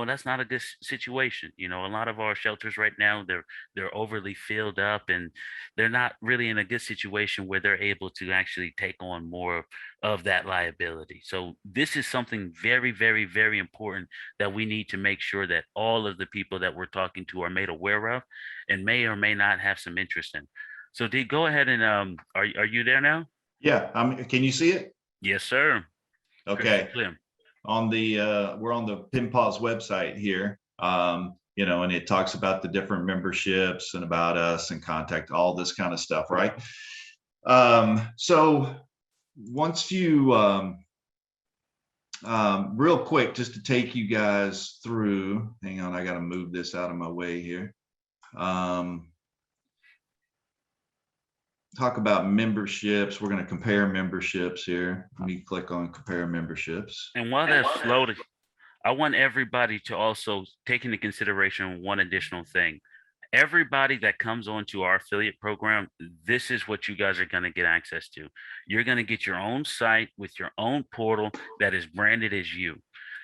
that's not a good situation. A lot of our shelters right now, they're overly filled up, and they're not really in a good situation where they're able to actually take on more of that liability. So this is something very, very, very important that we need to make sure that all of the people that we're talking to are made aware of and may or may not have some interest in. So D, go ahead and are you there now? Yeah, can you see it? Yes, sir. Okay. On the we're on the Paws website here. And it talks about the different memberships and about us and contact, all this kind of stuff, right? So once you real quick, just to take you guys through, hang on, I got to move this out of my way here. Talk about memberships. We're going to compare memberships here. Let me click on compare memberships. And while that's loaded, I want everybody to also take into consideration one additional thing. Everybody that comes onto our affiliate program, this is what you guys are going to get access to. You're going to get your own site with your own portal that is branded as you.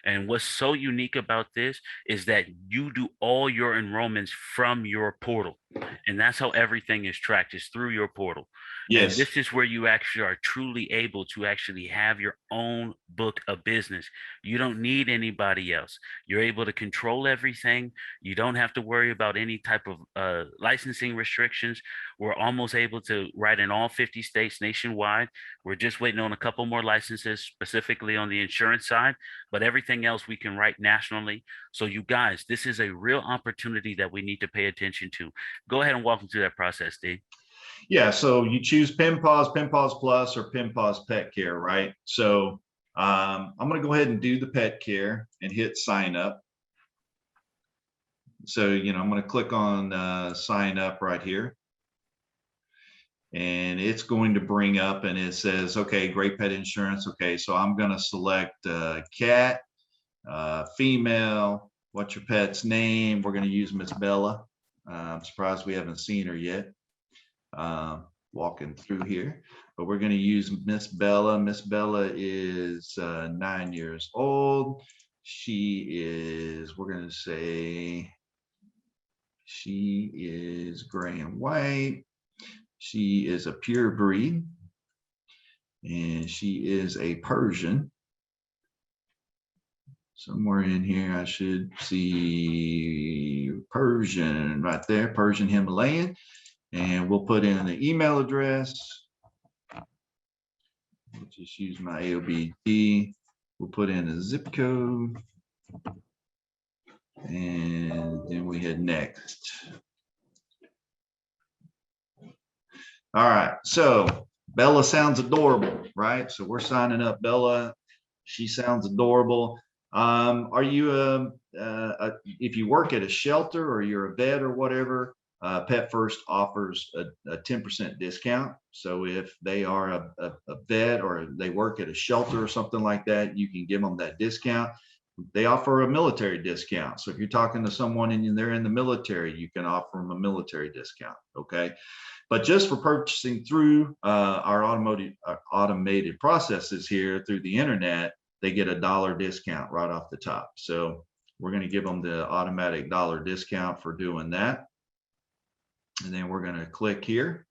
And what's so unique about this is that you do all your enrollments from your portal. And that's how everything is tracked, is through your portal. And Yes. this is where you actually are truly able to actually have your own book of business. You don't need anybody else. You're able to control everything. You don't have to worry about any type of licensing restrictions. We're almost able to write in all 50 states nationwide. We're just waiting on a couple more licenses, specifically on the insurance side, but everything else we can write nationally. So you guys, this is a real opportunity that we need to pay attention to. Go ahead and walk them through that process, Steve. Yeah, so you choose Paws Plus, or Paws Pet Care, right? So I'm going to go ahead and do the pet care and hit sign up. So, I'm going to click on sign up right here. And it's going to bring up, and it says, okay, great pet insurance. Okay, so I'm going to select cat, female, what's your pet's name? We're going to use Miss Bella. I'm surprised we haven't seen her yet. Walking through here, but we're going to use Miss Bella. Miss Bella is 9 years old. We're going to say she is gray and white. She is a pure breed, and she is a Persian. Somewhere in here, I should see Persian right there, Persian Himalayan. And we'll put in the email address. We'll just use my AOBD. We'll put in a zip code. And then we hit next. All right, so Bella sounds adorable, right? So we're signing up Bella. She sounds adorable. Are you, if you work at a shelter or you're a vet or whatever, Pet First offers a 10% discount. So if they are a vet or they work at a shelter or something like that, you can give them that discount. They offer a military discount. So if you're talking to someone and they're in the military, you can offer them a military discount. Okay. But just for purchasing through our automated processes here through the internet, they get $1 discount right off the top. So we're going to give them the automatic $1 discount for doing that. And then we're going to click here.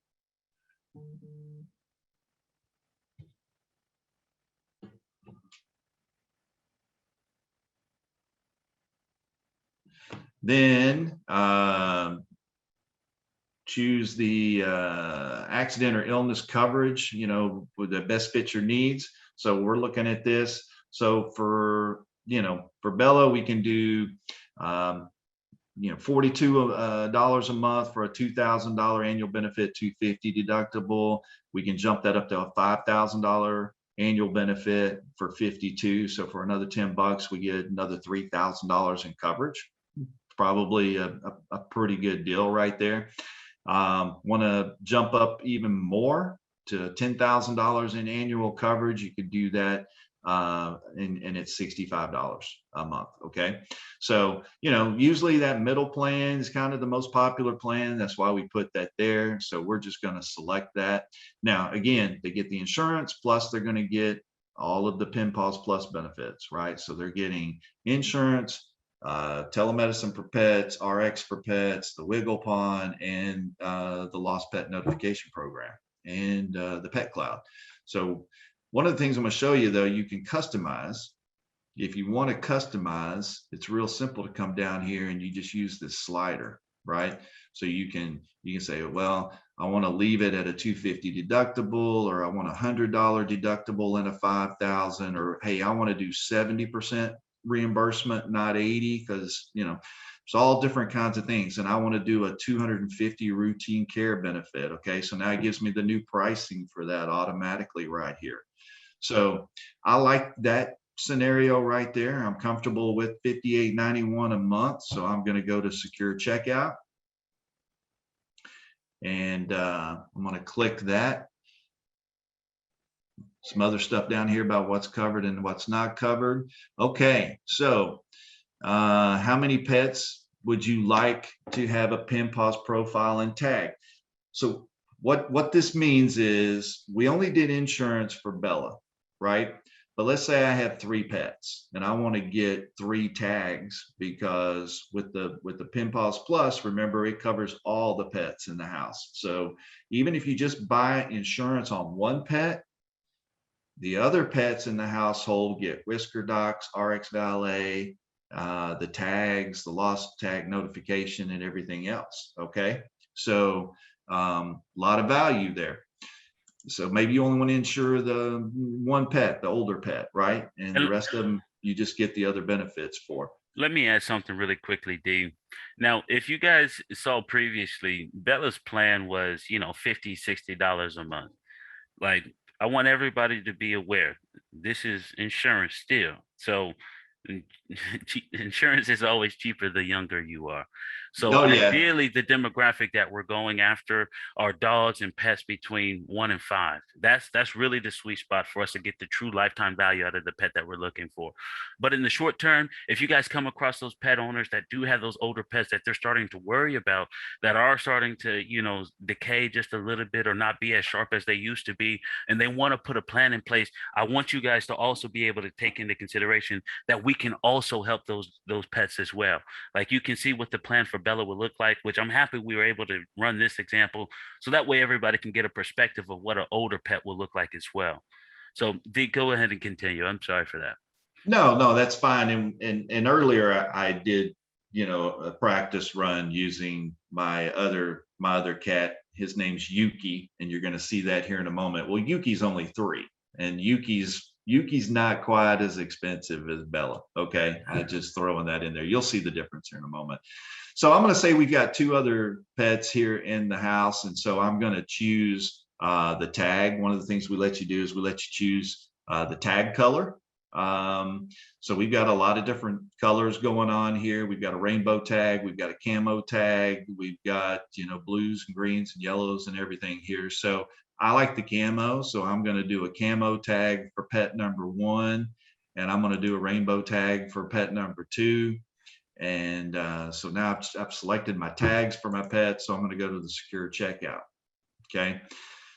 Then choose the accident or illness coverage, with the best fit your needs. So we're looking at this. So for Bella, we can do $42 a month for a $2,000 annual benefit, $250 deductible. We can jump that up to a $5,000 annual benefit for $52. So for another $10, we get another $3,000 in coverage. Probably a pretty good deal right there. Want to jump up even more to $10,000 in annual coverage? You could do that. And it's $65 a month. Okay. So, usually that middle plan is kind of the most popular plan. That's why we put that there. So we're just going to select that. Now, again, they get the insurance, plus they're going to get all of the Paws Plus benefits, right? So they're getting insurance, telemedicine for pets, RX for pets, the Wiggle Pond, and the Lost Pet Notification Program, and the Pet Cloud. So one of the things I'm going to show you, though, you can customize. If you want to customize, it's real simple to come down here and you just use this slider, right? So you can say, well, I want to leave it at a $250 deductible, or I want a $100 deductible and a $5,000, or hey, I want to do 70% reimbursement, not 80, because it's all different kinds of things. And I want to do a $250 routine care benefit. Okay, so now it gives me the new pricing for that automatically right here. So I like that scenario right there. I'm comfortable with $58.91 a month. So I'm going to go to secure checkout, and I'm going to click that. Some other stuff down here about what's covered and what's not covered. Okay, so how many pets would you like to have a Paws profile and tag? So what this means is we only did insurance for Bella, right? But let's say I have 3 pets and I want to get 3 tags, because with the Paws Plus, remember, it covers all the pets in the house. So even if you just buy insurance on one pet, the other pets in the household get Whisker Docs, RX Valet, the tags, the lost tag notification, and everything else. Okay, so a lot of value there. So maybe you only want to insure the one pet, the older pet, right? And the And rest of them, you just get the other benefits for. let me add something really quickly, D. Now, if you guys saw previously, Bella's plan was, $50, $60 a month. Like, I want everybody to be aware, this is insurance still. So insurance is always cheaper the younger you are. So Oh yeah. ideally, the demographic that we're going after are dogs and pets between 1 and 5. That's really the sweet spot for us to get the true lifetime value out of the pet that we're looking for. But in the short term, if you guys come across those pet owners that do have those older pets that they're starting to worry about, that are starting to, decay just a little bit or not be as sharp as they used to be, and they want to put a plan in place, I want you guys to also be able to take into consideration that we can also help those pets as well. Like, you can see what the plan for Bella would look like, which I'm happy we were able to run this example, so that way everybody can get a perspective of what an older pet will look like as well. So D, go ahead and continue. I'm sorry for that. No, that's fine. And earlier I did, a practice run using my other cat. His name's Yuki, and you're going to see that here in a moment. Well, Yuki's only 3, and Yuki's not quite as expensive as Bella. Okay, I just throwing that in there. You'll see the difference here in a moment. So I'm going to say we've got 2 other pets here in the house, and so I'm going to choose the tag. One of the things we let you do is we let you choose the tag color. So we've got a lot of different colors going on here. We've got a rainbow tag, we've got a camo tag, we've got, blues and greens and yellows and everything here. So I like the camo, so I'm going to do a camo tag for pet number 1, and I'm going to do a rainbow tag for pet number 2. And so now I've selected my tags for my pet, so I'm going to go to the secure checkout. Okay,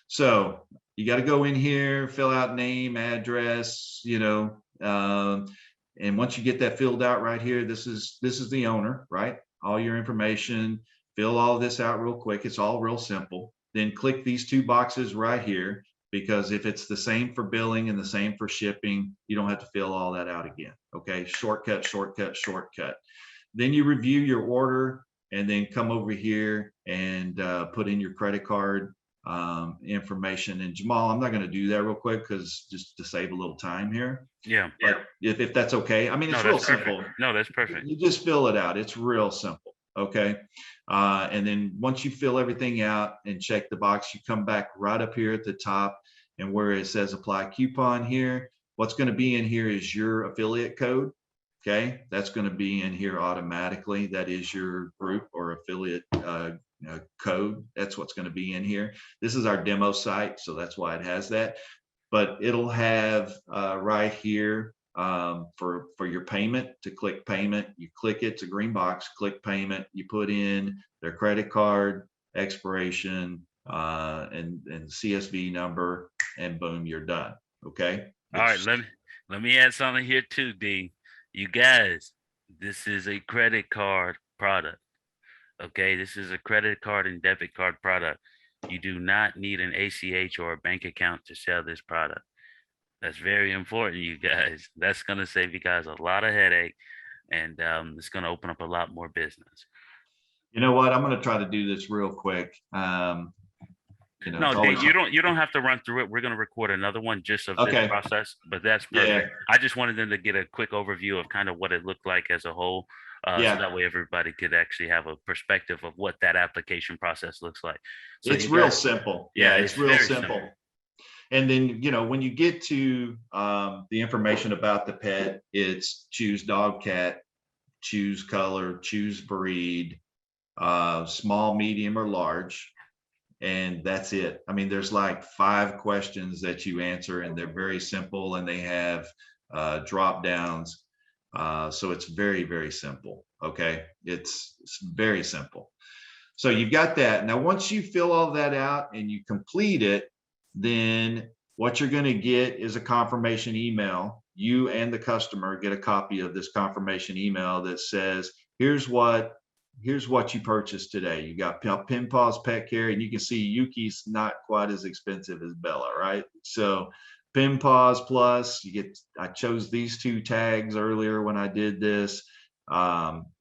so you got to go in here, fill out name, address, and once you get that filled out right here, this is the owner, right? All your information, fill all of this out real quick. It's all real simple. Then click these 2 boxes right here, because if it's the same for billing and the same for shipping, you don't have to fill all that out again. Okay, shortcut, shortcut, shortcut. Then you review your order, and then come over here and put in your credit card information. And Jamal, I'm not going to do that real quick, because just to save a little time here. Yeah. But if that's okay, I mean, it's real simple. No, that's perfect. You just fill it out. It's real simple. Okay. And then once you fill everything out and check the box, you come back right up here at the top, and where it says apply coupon here, what's going to be in here is your affiliate code. Okay, that's going to be in here automatically. That is your group or affiliate code. That's what's going to be in here. This is our demo site, so that's why it has that. But it'll have right here for your payment, to click payment. You click it, it's a green box, click payment. You put in their credit card, expiration, and CSV number, and boom, you're done. Okay. All right, let me add something here too, D. You guys, this is a credit card product. Okay, this is a credit card and debit card product. You do not need an ACH or a bank account to sell this product. That's very important, you guys. That's going to save you guys a lot of headache, and it's going to open up a lot more business. You know what? I'm going to try to do this real quick. No, D, you don't have to run through it. We're going to record another one just of this process, but that's perfect. Yeah. I just wanted them to get a quick overview of kind of what it looked like as a whole. So that way everybody could actually have a perspective of what that application process looks like. So it's real simple. Yeah, it's real simple. And then, when you get to the information about the pet, it's choose dog, cat, choose color, choose breed, small, medium, or large. And that's it. I mean, there's like 5 questions that you answer, and they're very simple, and they have drop downs. So it's very, very simple. Okay. It's very simple. So you've got that. Now, once you fill all that out and you complete it, then What you're going to get is a confirmation email. You and the customer get a copy of this confirmation email that says, here's what you purchased today. You got Paws Pet Care, and you can see Yuki's not quite as expensive as Bella, right? So Paws Plus, you get, I chose these two tags earlier when I did this.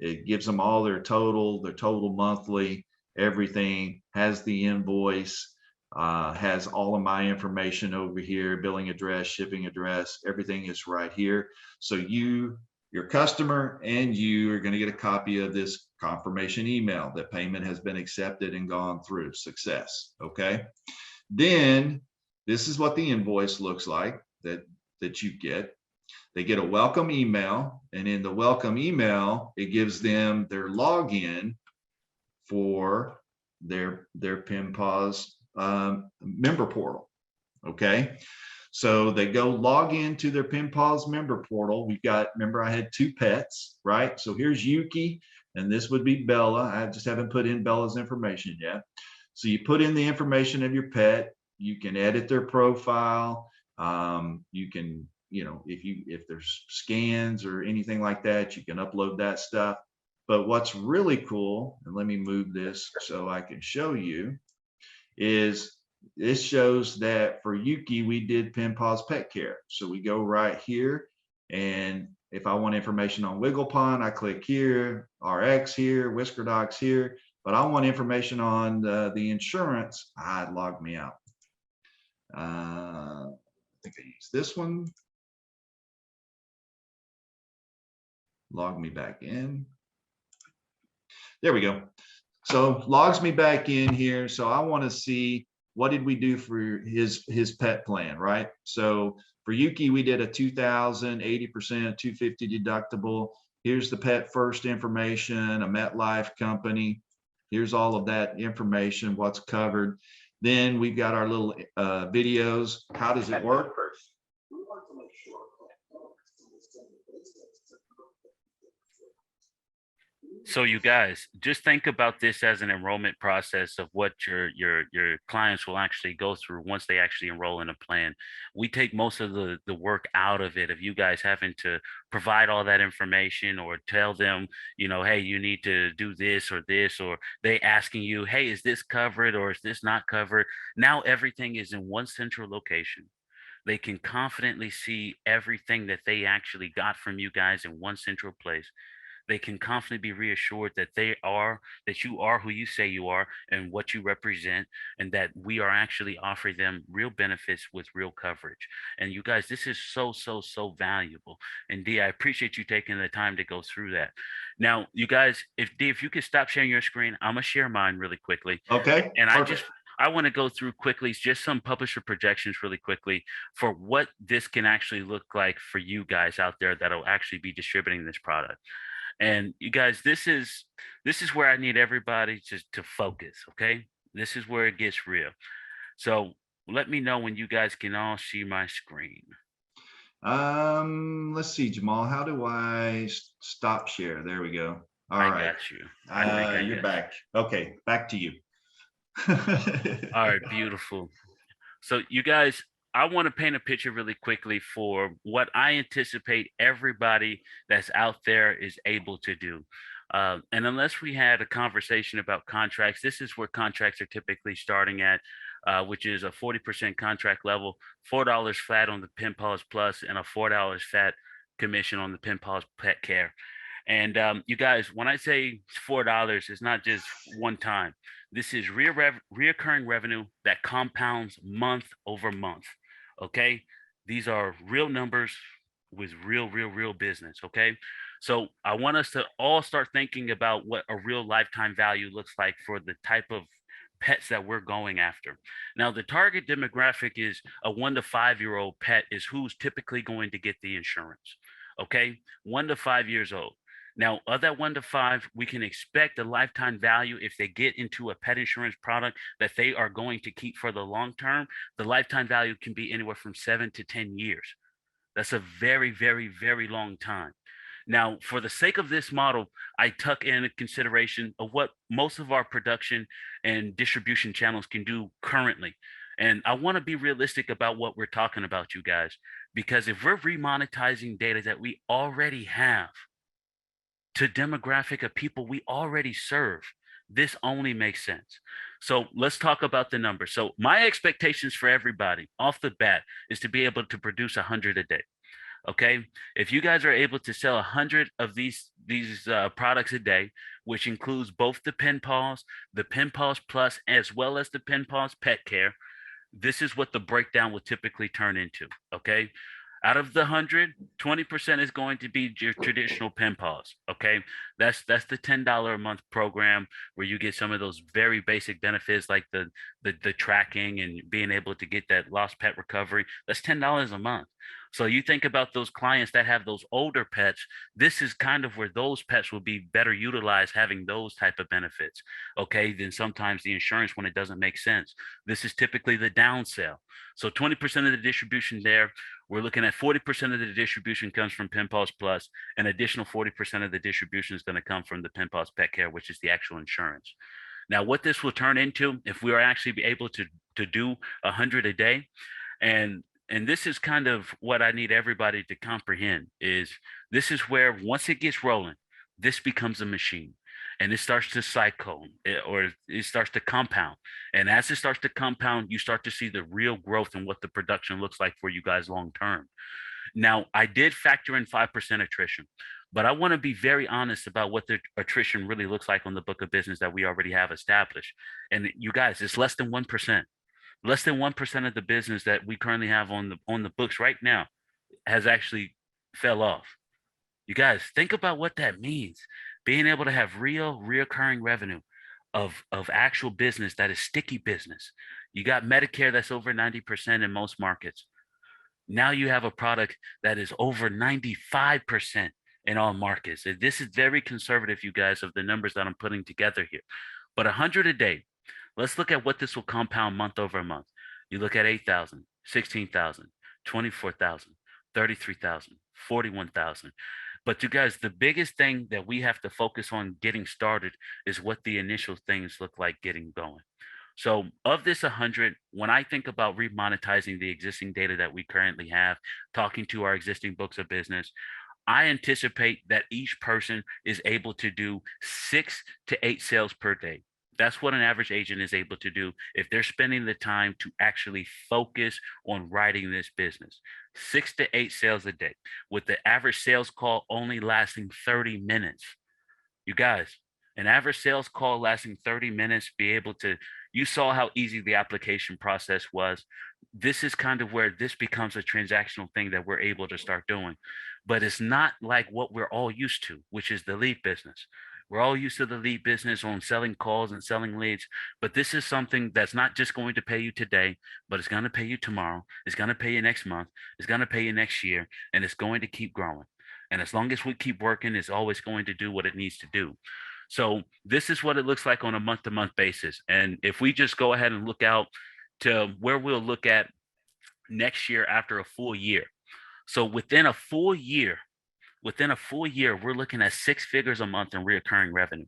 It gives them all their total monthly, everything, has the invoice, has all of my information over here, billing address, shipping address, everything is right here. So your customer and you are going to get a copy of this confirmation email that payment has been accepted and gone through, success. Okay. Then this is what the invoice looks like that you get. They get a welcome email, and in the welcome email, it gives them their login for their Paws member portal. Okay, so they go log into their Paws member portal. We've got, remember I had 2 pets, right? So here's Yuki, and this would be Bella. I just haven't put in Bella's information yet. So you put in the information of your pet. You can edit their profile. You can, if there's scans or anything like that, you can upload that stuff. But what's really cool, and let me move this so I can show you, is this shows that for Yuki, we did Paws Pet Care. So we go right here, and if I want information on Wiggle Pond, I click here, RX here, Whisker Docs here, but I want information on the insurance, I'd log me out. I think I use this one. Log me back in. There we go. So logs me back in here. So I want to see, what did we do for his pet plan, right? So for Yuki, we did a 2,000, 80%, 250 deductible. Here's the pet first information, a MetLife company. Here's all of that information, what's covered. Then we've got our little videos. How does it work? So you guys just think about this as an enrollment process of what your clients will actually go through once they actually enroll in a plan. We take most of the work out of it, of you guys having to provide all that information or tell them, hey, you need to do this, or they asking you, hey, is this covered or is this not covered? Now everything is in one central location. They can confidently see everything that they actually got from you guys in one central place. They can confidently be reassured that you are who you say you are and what you represent, and that we are actually offering them real benefits with real coverage. And you guys, this is so valuable. And D, I appreciate you taking the time to go through that. Now, you guys, if you could stop sharing your screen, I'm gonna share mine really quickly. Okay. And perfect. I want to go through quickly just some publisher projections really quickly for what this can actually look like for you guys out there that'll actually be distributing this product. And you guys, this is where I need everybody to focus, okay? This is where it gets real. So let me know when you guys can all see my screen. Let's see, Jamal, how do I stop share? There we go. All I right. got you. I think You're back. Okay, back to you. All right, beautiful. So you guys, I want to paint a picture really quickly for what I anticipate everybody that's out there is able to do. And unless we had a conversation about contracts, this is where contracts are typically starting at, which is a 40% contract level, $4 flat on the Paws Plus, and a $4 flat commission on the Paws Pet Care. And you guys, when I say $4, it's not just one time. This is reoccurring revenue that compounds month over month. Okay, these are real numbers with real business. Okay, so I want us to all start thinking about what a real lifetime value looks like for the type of pets that we're going after. Now, the target demographic is a 1 to 5-year-old pet is who's typically going to get the insurance. Okay, 1 to 5 years old. Now, of that 1 to 5, we can expect a lifetime value if they get into a pet insurance product that they are going to keep for the long term. The lifetime value can be anywhere from 7 to 10 years. That's a very long time. Now, for the sake of this model, I tuck in a consideration of what most of our production and distribution channels can do currently. And I want to be realistic about what we're talking about, you guys, because if we're remonetizing data that we already have to demographic of people we already serve, this only makes sense. So let's talk about the numbers. So my expectations for everybody off the bat is to be able to produce 100 a day. Okay, if you guys are able to sell 100 of these products a day, which includes both the Pen Paws Plus, as well as the Pen Paws Pet Care, this is what the breakdown will typically turn into. Okay, out of the 100, 20% is going to be your traditional pen pals. Okay, that's the $10 a month program where you get some of those very basic benefits like the tracking and being able to get that lost pet recovery. That's $10 a month. So you think about those clients that have those older pets, this is kind of where those pets will be better utilized having those type of benefits. Okay, then sometimes the insurance when it doesn't make sense. This is typically the down sell. So 20% of the distribution there, we're looking at 40% of the distribution comes from Pen Paws Plus. An additional 40% of the distribution is going to come from the Pen Paws Pet Care, which is the actual insurance. Now, what this will turn into, if we are actually be able to do 100 a day, and and this is kind of what I need everybody to comprehend is this is where once it gets rolling, this becomes a machine and it starts to cycle or it starts to compound. And as it starts to compound, you start to see the real growth and what the production looks like for you guys long term. Now, I did factor in 5% attrition, but I want to be very honest about what the attrition really looks like on the book of business that we already have established. And you guys, it's less than 1%. Less than 1% of the business that we currently have on the books right now has actually fell off. You guys, think about what that means. Being able to have real reoccurring revenue of actual business that is sticky business. You got Medicare that's over 90% in most markets. Now you have a product that is over 95% in all markets. This is very conservative, you guys, of the numbers that I'm putting together here. But 100 a day, let's look at what this will compound month over month. You look at 8,000, 16,000, 24,000, 33,000, 41,000. But you guys, the biggest thing that we have to focus on getting started is what the initial things look like getting going. So of this 100, when I think about remonetizing the existing data that we currently have, talking to our existing books of business, I anticipate that each person is able to do 6 to 8 sales per day. That's what an average agent is able to do if they're spending the time to actually focus on writing this business. 6 to 8 sales a day, with the average sales call only lasting 30 minutes. You guys, an average sales call lasting 30 minutes, be able to, you saw how easy the application process was. This is kind of where this becomes a transactional thing that we're able to start doing. But it's not like what we're all used to, which is the lead business. We're all used to the lead business on selling calls and selling leads, but this is something that's not just going to pay you today, but it's going to pay you tomorrow. It's going to pay you next month. It's going to pay you next year, and it's going to keep growing. And as long as we keep working, it's always going to do what it needs to do. So this is what it looks like on a month-to-month basis. And if we just go ahead and look out to where we'll look at next year after a full year. So within a full year, we're looking at 6 figures a month in reoccurring revenue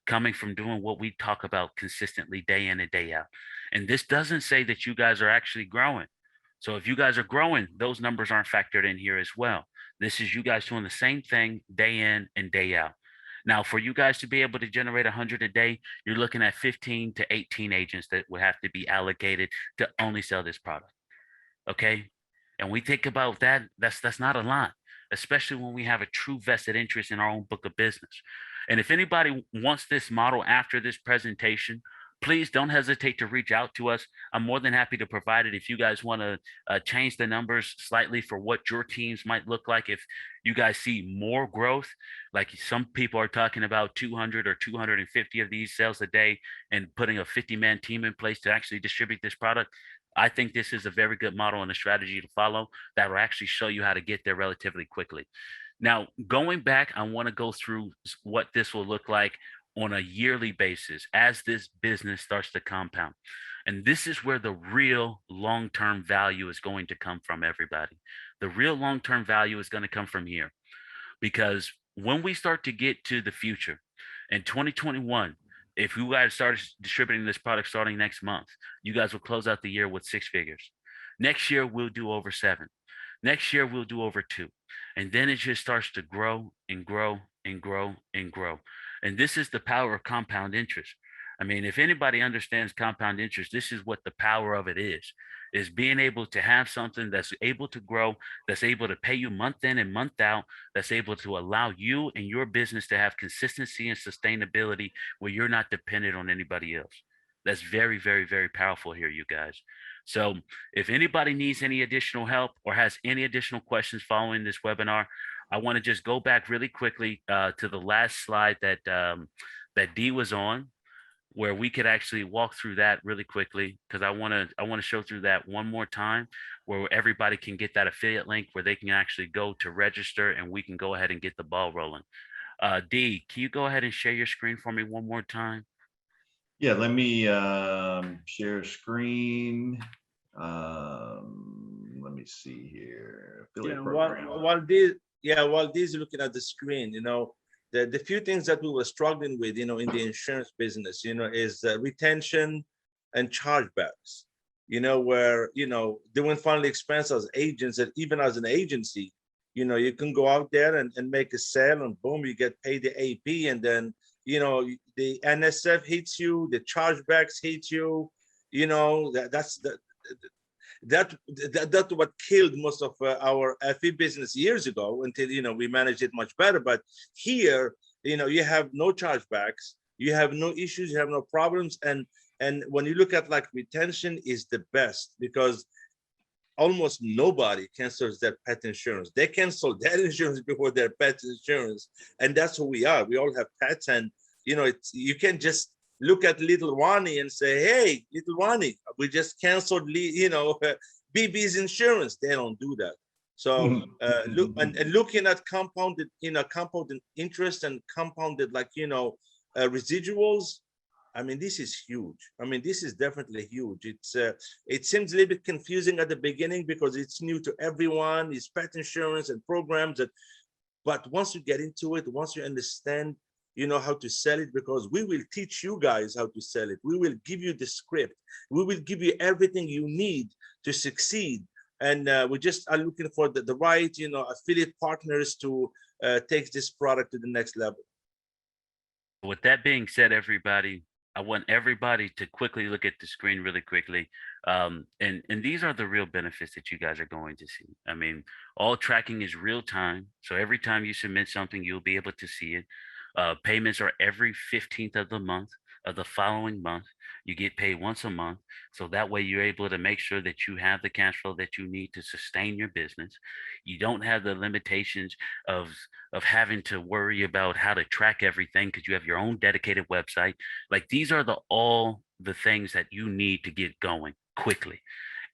coming from doing what we talk about consistently day in and day out. And this doesn't say that you guys are actually growing. So if you guys are growing, those numbers aren't factored in here as well. This is you guys doing the same thing day in and day out. Now, for you guys to be able to generate 100 a day, you're looking at 15 to 18 agents that will have to be allocated to only sell this product. Okay. And we think about that, that's not a lot, especially when we have a true vested interest in our own book of business. And if anybody wants this model after this presentation, please don't hesitate to reach out to us. I'm more than happy to provide it if you guys want to change the numbers slightly for what your teams might look like. If you guys see more growth, like some people are talking about 200 or 250 of these sales a day and putting a 50-man team in place to actually distribute this product, I think this is a very good model and a strategy to follow that will actually show you how to get there relatively quickly. Now, going back, I want to go through what this will look like on a yearly basis as this business starts to compound. And this is where the real long-term value is going to come from, everybody. The real long-term value is going to come from here because when we start to get to the future in 2021, if you guys start distributing this product starting next month, you guys will close out the year with 6 figures. Next year, we'll do over 7. Next year, we'll do over 2. And then it just starts to grow and grow and grow and grow. And this is the power of compound interest. I mean, if anybody understands compound interest, this is what the power of it is being able to have something that's able to grow, that's able to pay you month in and month out, that's able to allow you and your business to have consistency and sustainability where you're not dependent on anybody else. That's very, very, very powerful here, you guys. So if anybody needs any additional help or has any additional questions following this webinar, I want to just go back really quickly to the last slide that Dee was on, where we could actually walk through that really quickly, because I want to show through that one more time, where everybody can get that affiliate link where they can actually go to register, and we can go ahead and get the ball rolling. Dee, can you go ahead and share your screen for me one more time? Yeah, let me share screen. Let me see here. Affiliate program. While Dee's looking at the screen, the few things that we were struggling with, in the insurance business, is retention and chargebacks, where, doing final expense as agents, and even as an agency, you can go out there and make a sale, and boom, you get paid the AP, and then, the NSF hits you, the chargebacks hit you, that's what killed most of our FE business years ago, until we managed it much better. But here, you have no chargebacks, you have no issues, you have no problems, and when you look at, like, retention is the best, because almost nobody cancels their pet insurance. They cancel their insurance before their pet insurance, and that's who we are. We all have pets, and you can just look at little Wani and say, "Hey, little Wani, we just canceled, BB's insurance." They don't do that. So look and looking at compounded, compounded interest and compounded, like, residuals. I mean, this is huge. I mean, this is definitely huge. It seems a little bit confusing at the beginning because it's new to everyone. It's pet insurance and programs but once you get into it, once you understand, how to sell it, because we will teach you guys how to sell it. We will give you the script. We will give you everything you need to succeed. And we just are looking for the right, affiliate partners to take this product to the next level. With that being said, everybody, I want everybody to quickly look at the screen really quickly. And these are the real benefits that you guys are going to see. I mean, all tracking is real time. So every time you submit something, you'll be able to see it. Payments are every 15th of the month of the following month. You get paid once a month. So that way you're able to make sure that you have the cash flow that you need to sustain your business. You don't have the limitations of having to worry about how to track everything, because you have your own dedicated website. Like, these are all the things that you need to get going quickly.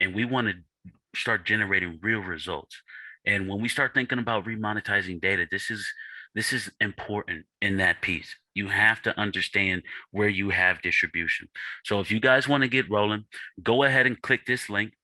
And we want to start generating real results. And when we start thinking about remonetizing data, this is important in that piece. You have to understand where you have distribution. So if you guys want to get rolling, go ahead and click this link.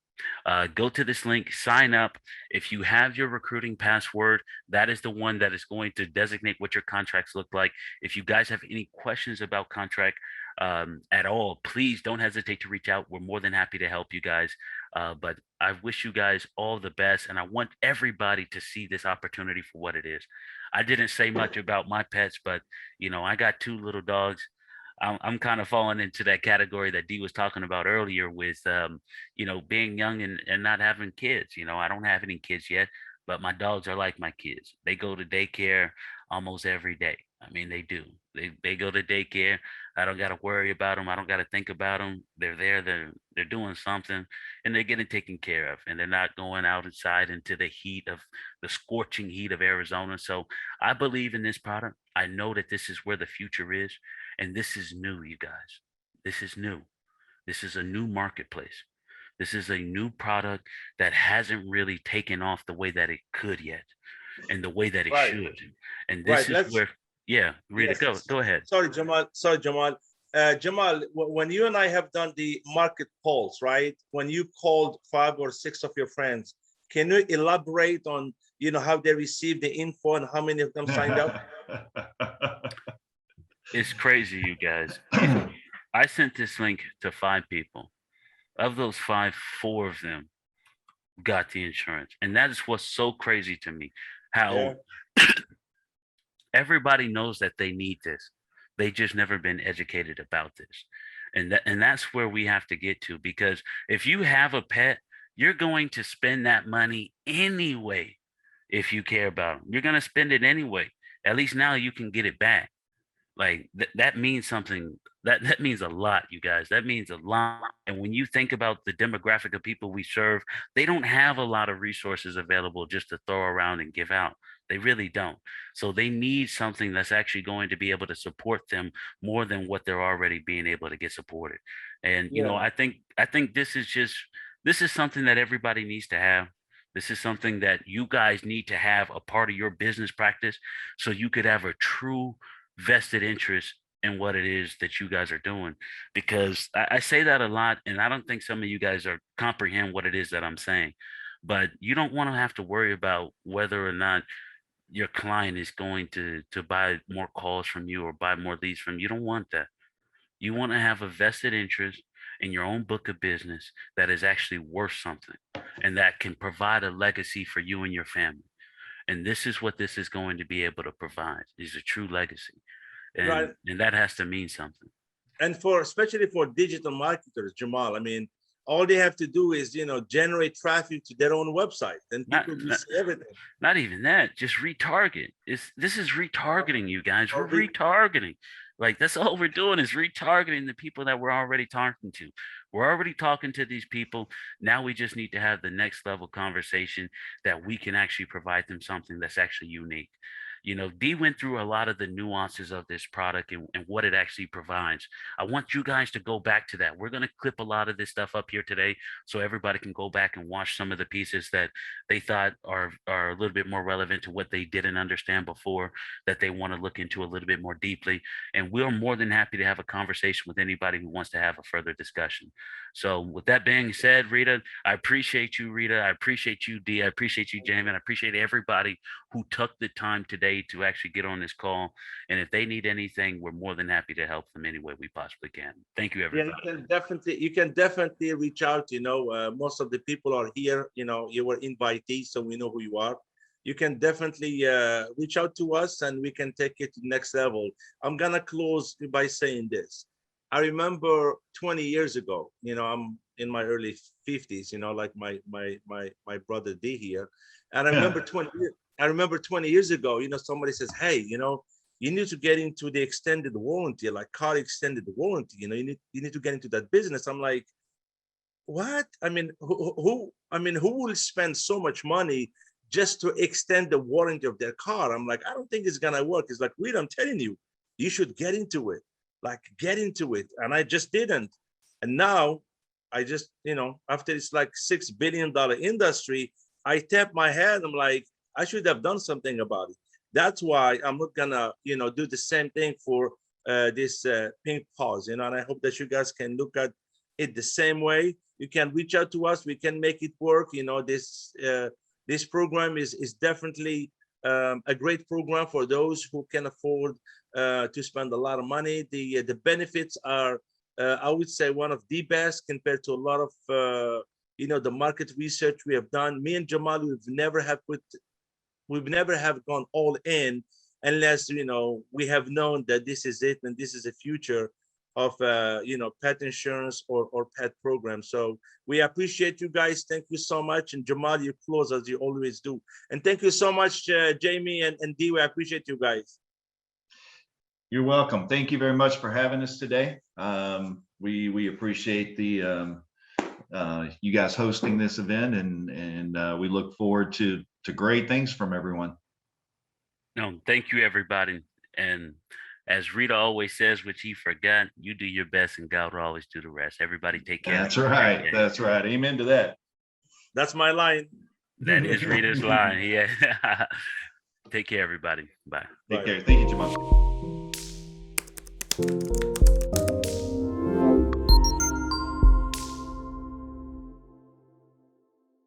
Go to this link, sign up. If you have your recruiting password, that is the one that is going to designate what your contracts look like. If you guys have any questions about contract at all, please don't hesitate to reach out. We're more than happy to help you guys. But I wish you guys all the best, and I want everybody to see this opportunity for what it is. I didn't say much about my pets, but I got 2 little dogs. I'm kind of falling into that category that Dee was talking about earlier with, being young and not having kids. I don't have any kids yet, but my dogs are like my kids. They go to daycare almost every day. I mean, they do. They go to daycare. I don't got to worry about them. I don't got to think about them. They're there. They're doing something, and they're getting taken care of. And they're not going outside into the scorching heat of Arizona. So I believe in this product. I know that this is where the future is, and this is new, you guys. This is new. This is a new marketplace. This is a new product that hasn't really taken off the way that it could yet, and the way that it should. And this is where. Yeah, Rita, go ahead. Sorry, Jamal. Jamal, when you and I have done the market polls, right? When you called 5 or 6 of your friends, can you elaborate on, how they received the info and how many of them signed up? It's crazy, you guys. I sent this link to 5 people. Of those 5, 4 of them got the insurance. And that is what's so crazy to me. Yeah, How everybody knows that they need this. They just never been educated about this. And that's where we have to get to, because if you have a pet, you're going to spend that money anyway. If you care about them, you're going to spend it anyway. At least now you can get it back. Like that means something. That means a lot, you guys. That means a lot. And when you think about the demographic of people we serve, they don't have a lot of resources available just to throw around and give out. They really don't. So they need something that's actually going to be able to support them more than what they're already being able to get supported. And yeah, I think this is something that everybody needs to have. This is something that you guys need to have a part of your business practice, so you could have a true vested interest in what it is that you guys are doing. Because I say that a lot, and I don't think some of you guys are comprehend what it is that I'm saying. But you don't want to have to worry about whether or not your client is going to buy more calls from you or buy more leads from you. You don't want that. You want to have a vested interest in your own book of business that is actually worth something and that can provide a legacy for you and your family. And this is what this is going to be able to provide, is a true legacy. right. And that has to mean something. And for especially for digital marketers, Jamal, I mean, all they have to do is generate traffic to their own website, and Not, people will not see everything. not even that, just retarget. This is retargeting, you guys. We're Or re- retargeting. Like that's all we're doing is retargeting the people that we're already talking to. We're already talking to these people. Now we just need to have the next level conversation that we can actually provide them something that's actually unique. D went through a lot of the nuances of this product and what it actually provides. I want you guys to go back to that. We're going to clip a lot of this stuff up here today so everybody can go back and watch some of the pieces that they thought are a little bit more relevant to what they didn't understand before, that they want to look into a little bit more deeply. And we're more than happy to have a conversation with anybody who wants to have a further discussion. So with that being said, Rita, I appreciate you, Rita. I appreciate you, D. I appreciate you, Jamin. I appreciate everybody who took the time today to actually get on this call. And if they need anything, we're more than happy to help them any way we possibly can. Thank you, Yeah, everybody. you can definitely reach out. Most of the people are here. You were invitees, so we know who you are. You can definitely reach out to us, and we can take it to the next level. I'm gonna close by saying this. I remember 20 years ago. I'm in my early 50s. Like my brother D here, and Yeah. 20 years ago. Somebody says, "Hey, you need to get into the extended warranty, like car extended warranty. You need to get into that business." I'm like, what? I mean, who will spend so much money just to extend the warranty of their car? I'm like, I don't think it's gonna work. It's like, Reed, I'm telling you, you should get into it. Like, get into it. And I just didn't. And now I just, after it's like $6 billion industry, I tap my head. I'm like, I should have done something about it. That's why I'm not gonna, do the same thing for this pink Paws, and I hope that you guys can look at it the same way. You can reach out to us. We can make it work. This program is definitely a great program for those who can afford to spend a lot of money. The benefits are, I would say, one of the best compared to a lot of the market research we have done. Me and Jamal, we've never have gone all in unless we have known that this is it and this is the future of pet insurance or pet program. So we appreciate you guys. Thank you so much. And Jamal, you close as you always do. And thank you so much, Jamie and Dee. We appreciate you guys. You're welcome. Thank you very much for having us today. We appreciate the you guys hosting this event, and we look forward to great things from everyone. No, thank you, everybody. And as Rita always says, which he forgot, you do your best and God will always do the rest. Everybody take care. That's right. That's right. Amen to that. That's my line. That is Rita's line. Yeah. Take care, everybody. Bye. Take care. Thank you, Jamal.